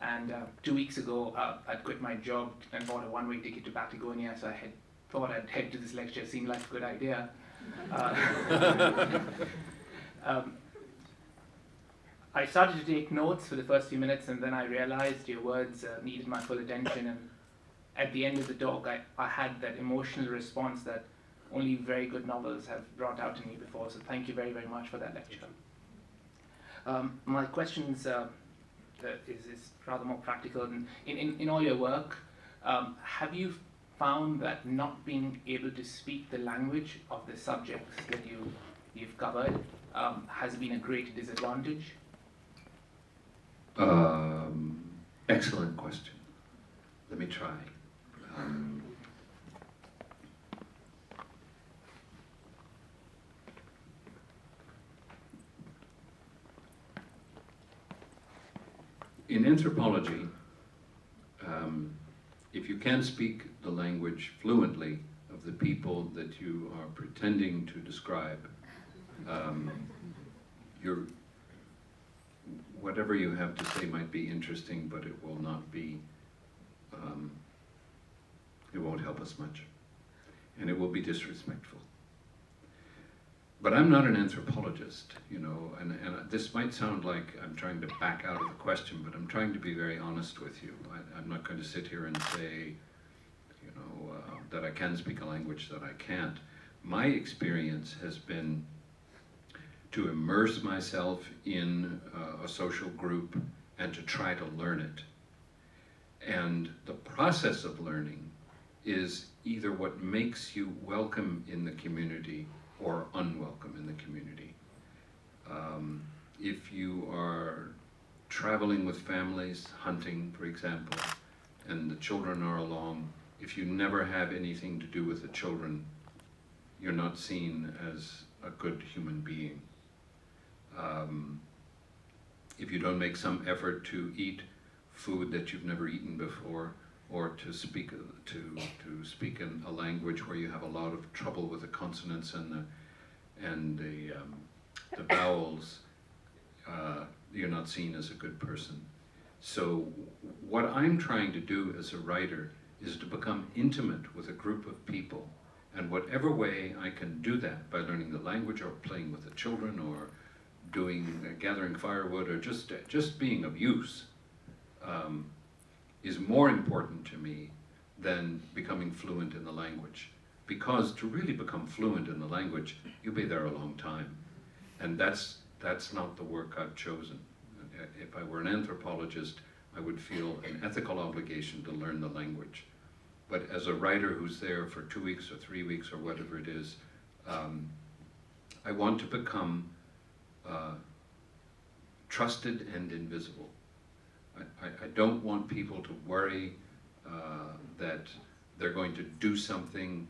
And 2 weeks ago, I'd quit my job and bought a one-way ticket to Patagonia, so I thought I'd head to this lecture. It seemed like a good idea. I started to take notes for the first few minutes, and then I realized your words needed my full attention, and at the end of the talk, I had that emotional response that only very good novels have brought out in me before. So thank you very, very much for that lecture. My questions is rather more practical. In all your work, have you found that not being able to speak the language of the subjects that you've covered has been a great disadvantage? Excellent question. Let me try. In anthropology, if you can speak the language fluently of the people that you are pretending to describe, whatever you have to say might be interesting, but it will not be, it won't help us much. And it will be disrespectful. But I'm not an anthropologist, you know, and this might sound like I'm trying to back out of the question, but I'm trying to be very honest with you. I'm not going to sit here and say, you know, that I can speak a language that I can't. My experience has been to immerse myself in a social group and to try to learn it. And the process of learning is either what makes you welcome in the community or unwelcome in the community. If you are traveling with families, hunting, for example, and the children are along, if you never have anything to do with the children, you're not seen as a good human being. If you don't make some effort to eat food that you've never eaten before, or to speak in a language where you have a lot of trouble with the consonants and the vowels, you're not seen as a good person. So what I'm trying to do as a writer is to become intimate with a group of people, and whatever way I can do that, by learning the language or playing with the children or gathering firewood or just being of use, is more important to me than becoming fluent in the language. Because to really become fluent in the language, you'll be there a long time. And that's not the work I've chosen. If I were an anthropologist, I would feel an ethical obligation to learn the language. But as a writer who's there for 2 weeks or 3 weeks or whatever it is, I want to become trusted and invisible. I don't want people to worry that they're going to do something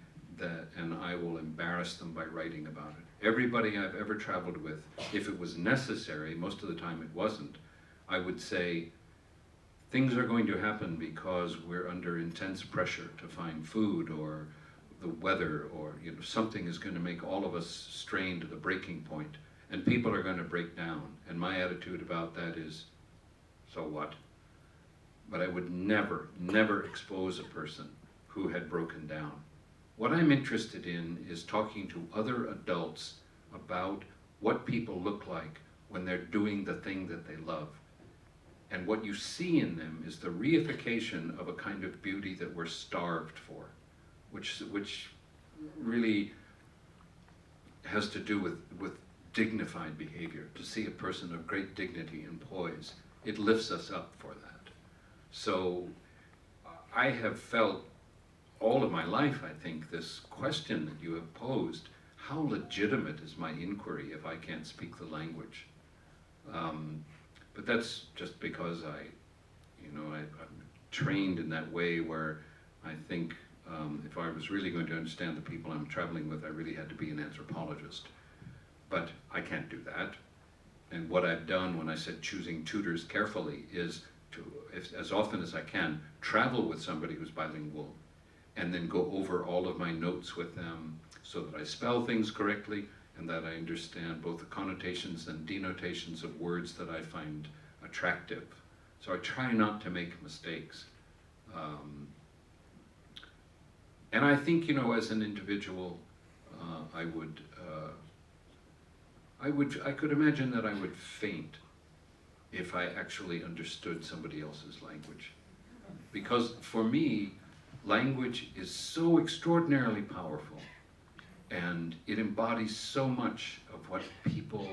and I will embarrass them by writing about it. Everybody I've ever traveled with, if it was necessary, most of the time it wasn't, I would say, things are going to happen because we're under intense pressure to find food, or the weather, or something is going to make all of us strain to the breaking point, and people are going to break down. And my attitude about that is, so what? But I would never, never expose a person who had broken down. What I'm interested in is talking to other adults about what people look like when they're doing the thing that they love. And what you see in them is the reification of a kind of beauty that we're starved for, which really has to do with dignified behavior. To see a person of great dignity and poise, it lifts us up for that. So I have felt all of my life, I think, this question that you have posed, how legitimate is my inquiry if I can't speak the language? But that's just because I'm trained in that way where I think if I was really going to understand the people I'm traveling with, I really had to be an anthropologist. But I can't do that. And what I've done when I said choosing tutors carefully is to, as often as I can, travel with somebody who's bilingual and then go over all of my notes with them so that I spell things correctly and that I understand both the connotations and denotations of words that I find attractive. So I try not to make mistakes. And I think, as an individual, I could imagine that I would faint if I actually understood somebody else's language. Because for me, language is so extraordinarily powerful, and it embodies so much of what people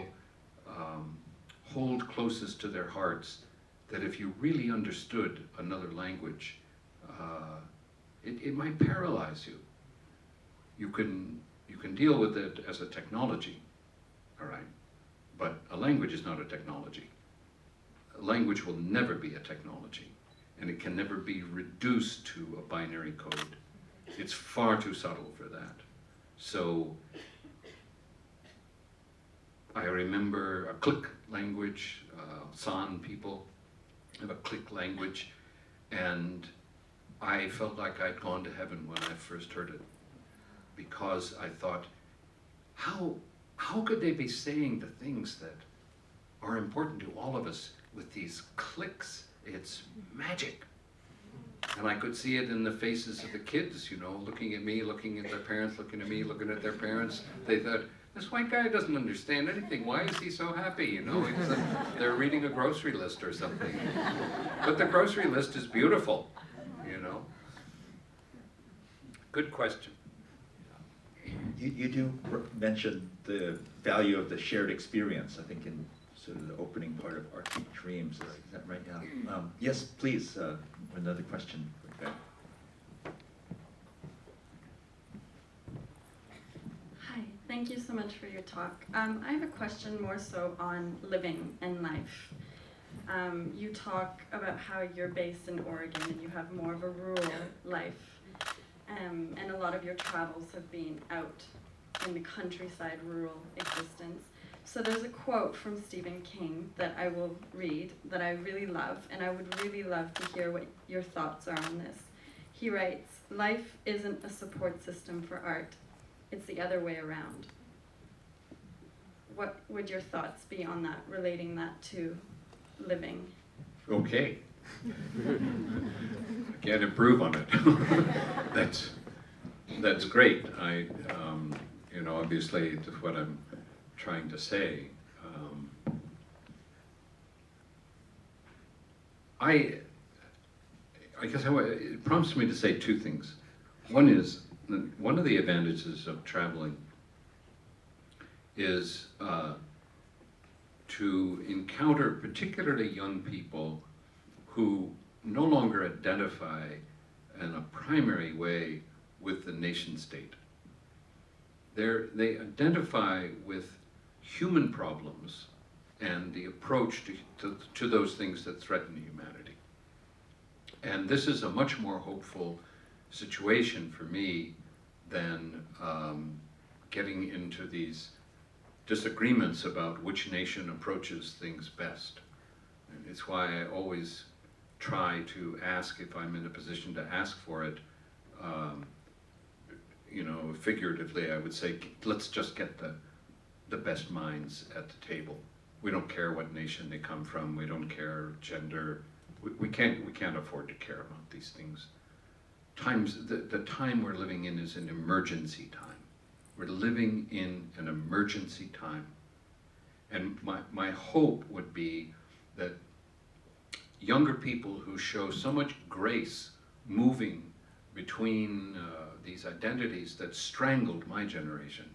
hold closest to their hearts, that if you really understood another language, it might paralyze you. You can deal with it as a technology, all right? But a language is not a technology. A language will never be a technology, and it can never be reduced to a binary code. It's far too subtle for that. So I remember a Clique language, San people have a Clique language, and I felt like I'd gone to heaven when I first heard it, because I thought, how could they be saying the things that are important to all of us with these clicks? It's magic. And I could see it in the faces of the kids, you know, looking at me, looking at their parents, looking at me, looking at their parents. They thought, this white guy doesn't understand anything. Why is he so happy? You know, they're reading a grocery list or something. But the grocery list is beautiful, you know. Good question. You do mention the value of the shared experience, I think, in sort of the opening part of Arctic Dreams. Is that right now? Yes, please, another question. Okay. Hi, thank you so much for your talk. I have a question more so on living and life. You talk about how you're based in Oregon and you have more of a rural life. And a lot of your travels have been out in the countryside, rural existence. So there's a quote from Stephen King that I will read that I really love, and I would really love to hear what your thoughts are on this. He writes, "Life isn't a support system for art, it's the other way around." What would your thoughts be on that, relating that to living? Okay. I can't improve on it. That's great. You know, obviously, that's what I'm trying to say. I guess it prompts me to say two things. One is, one of the advantages of traveling is to encounter particularly young people who no longer identify in a primary way with the nation state. They identify with human problems and the approach to those things that threaten humanity. And this is a much more hopeful situation for me than getting into these disagreements about which nation approaches things best. And it's why I always try to ask, if I'm in a position to ask for it, you know, figuratively, I would say, let's just get the best minds at the table. We don't care what nation they come from. We don't care gender. We can't afford to care about these things. The time we're living in is an emergency time. We're living in an emergency time. And my hope would be that younger people who show so much grace moving between these identities that strangled my generation,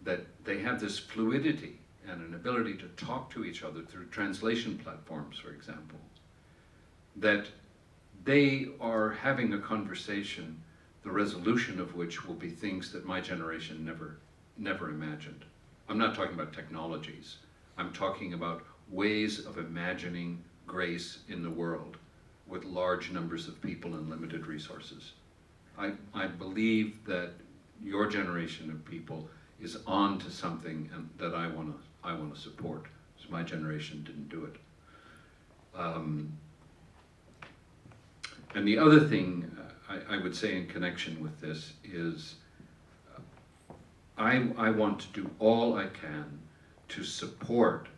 that they have this fluidity and an ability to talk to each other through translation platforms, for example, that they are having a conversation, the resolution of which will be things that my generation never imagined. I'm not talking about technologies. I'm talking about ways of imagining grace in the world with large numbers of people and limited resources. I believe that your generation of people is on to something that I want to support, because my generation didn't do it. And the other thing I would say in connection with this is I want to do all I can to support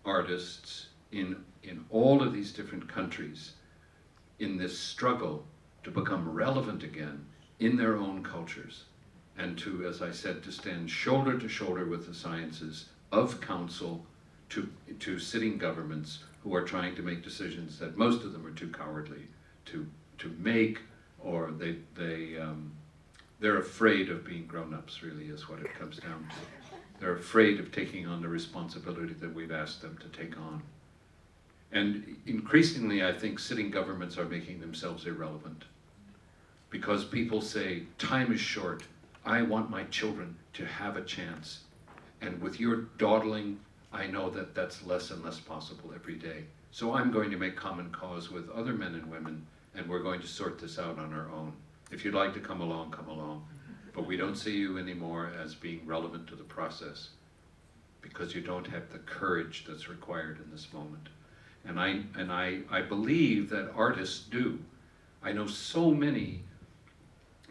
artists in all of these different countries in this struggle to become relevant again in their own cultures, and to, as I said, to stand shoulder to shoulder with the sciences of council to sitting governments who are trying to make decisions that most of them are too cowardly to make, or they're afraid of being grown-ups, really, is what it comes down to. They're afraid of taking on the responsibility that we've asked them to take on. And increasingly, I think sitting governments are making themselves irrelevant. Because people say, time is short, I want my children to have a chance. And with your dawdling, I know that that's less and less possible every day. So I'm going to make common cause with other men and women, and we're going to sort this out on our own. If you'd like to come along, come along. But we don't see you anymore as being relevant to the process because you don't have the courage that's required in this moment. And I believe that artists do. I know so many,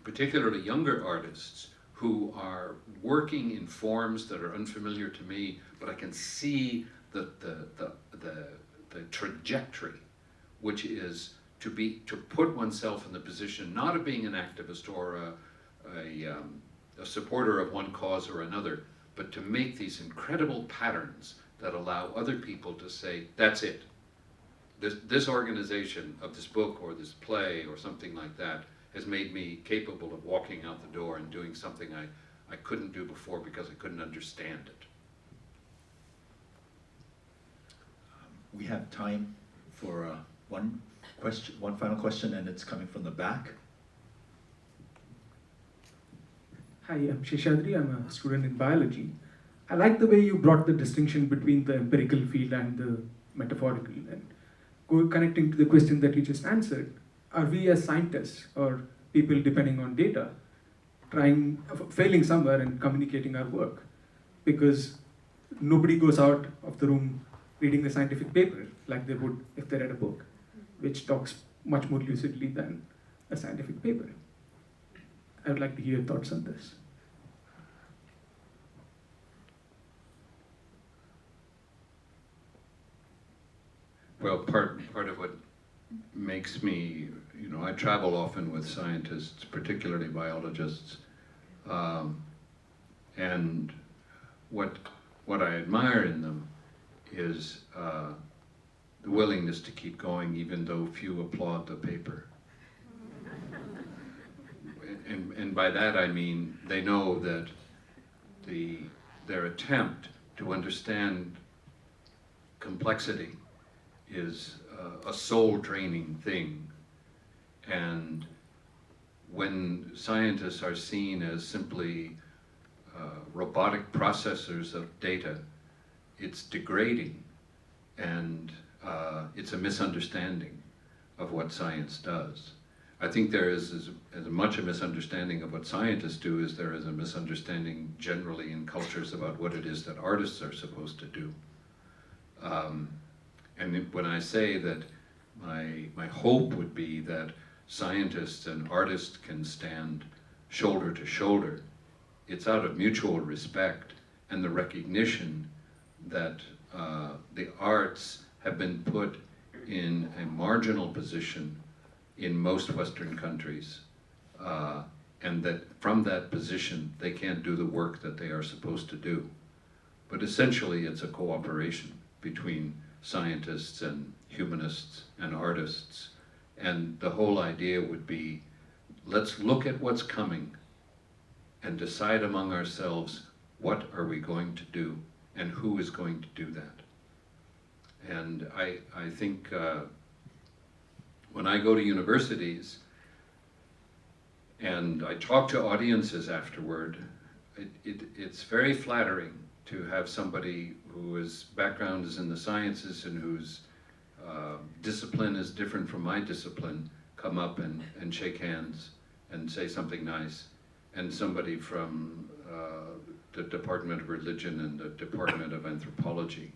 particularly younger artists, who are working in forms that are unfamiliar to me, but I can see the trajectory, which is to put oneself in the position not of being an activist or a supporter of one cause or another, but to make these incredible patterns that allow other people to say, that's it. This organization of this book or this play or something like that has made me capable of walking out the door and doing something I couldn't do before because I couldn't understand it. We have time for one final question, and it's coming from the back. Hi, I'm Sheshadri. I'm a student in biology. I like the way you brought the distinction between the empirical field and the metaphorical. And connecting to the question that you just answered, are we as scientists or people depending on data failing somewhere in communicating our work? Because nobody goes out of the room reading a scientific paper like they would if they read a book, which talks much more lucidly than a scientific paper. I would like to hear your thoughts on this. Well, part of what makes me, I travel often with scientists, particularly biologists, and what I admire in them is the willingness to keep going even though few applaud the paper. And by that I mean they know that their attempt to understand complexity is a soul-draining thing. And when scientists are seen as simply robotic processors of data, it's degrading, and it's a misunderstanding of what science does. I think there is as much a misunderstanding of what scientists do as there is a misunderstanding generally in cultures about what it is that artists are supposed to do. And when I say that my hope would be that scientists and artists can stand shoulder to shoulder, it's out of mutual respect and the recognition that the arts have been put in a marginal position in most Western countries, and that from that position they can't do the work that they are supposed to do. But essentially it's a cooperation between scientists and humanists and artists, and the whole idea would be, let's look at what's coming and decide among ourselves what are we going to do and who is going to do that. And I think when I go to universities and I talk to audiences afterward, it's very flattering to have somebody whose background is in the sciences and whose discipline is different from my discipline come up and shake hands and say something nice, and somebody from the Department of Religion and the Department of Anthropology,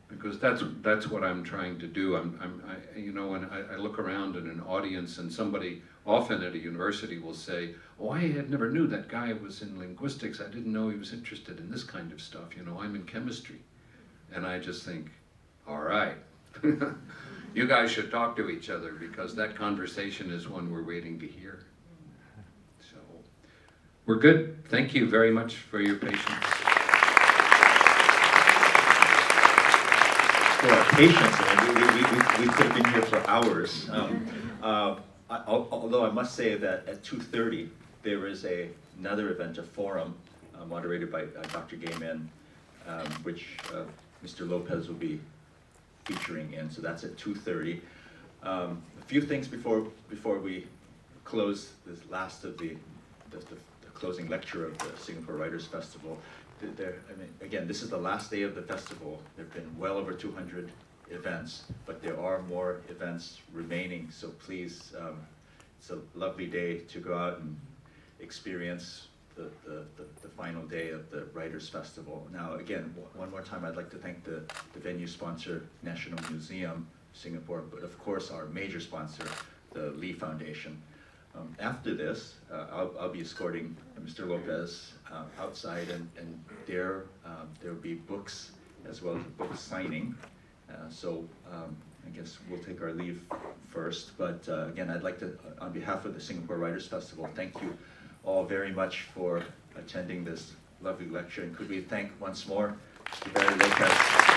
because that's what I'm trying to do. When I look around in an audience and somebody often at a university will say, "Oh, I had never knew that guy was in linguistics. I didn't know he was interested in this kind of stuff. I'm in chemistry," and I just think, all right, you guys should talk to each other because that conversation is one we're waiting to hear. So we're good. Thank you very much for your patience. For our patience, we could have been here for hours. Although I must say that at 2:30, there is another event, a forum, moderated by Dr. Gayman, which Mr. Lopez will be featuring in, so that's at 2:30. A few things before we close this last of the closing lecture of the Singapore Writers Festival. I mean, again, this is the last day of the festival. There have been well over 200 events, but there are more events remaining, so please, it's a lovely day to go out and experience the final day of the Writers Festival. Now, again, one more time, I'd like to thank the venue sponsor, National Museum, Singapore, but of course our major sponsor, the Lee Foundation. After this, I'll be escorting Mr. Lopez outside, and there will be books as well as a book signing. So I guess we'll take our leave first, but again, I'd like to, on behalf of the Singapore Writers Festival, thank you all very much for attending this lovely lecture, and could we thank once more Mr. Barry Lopez.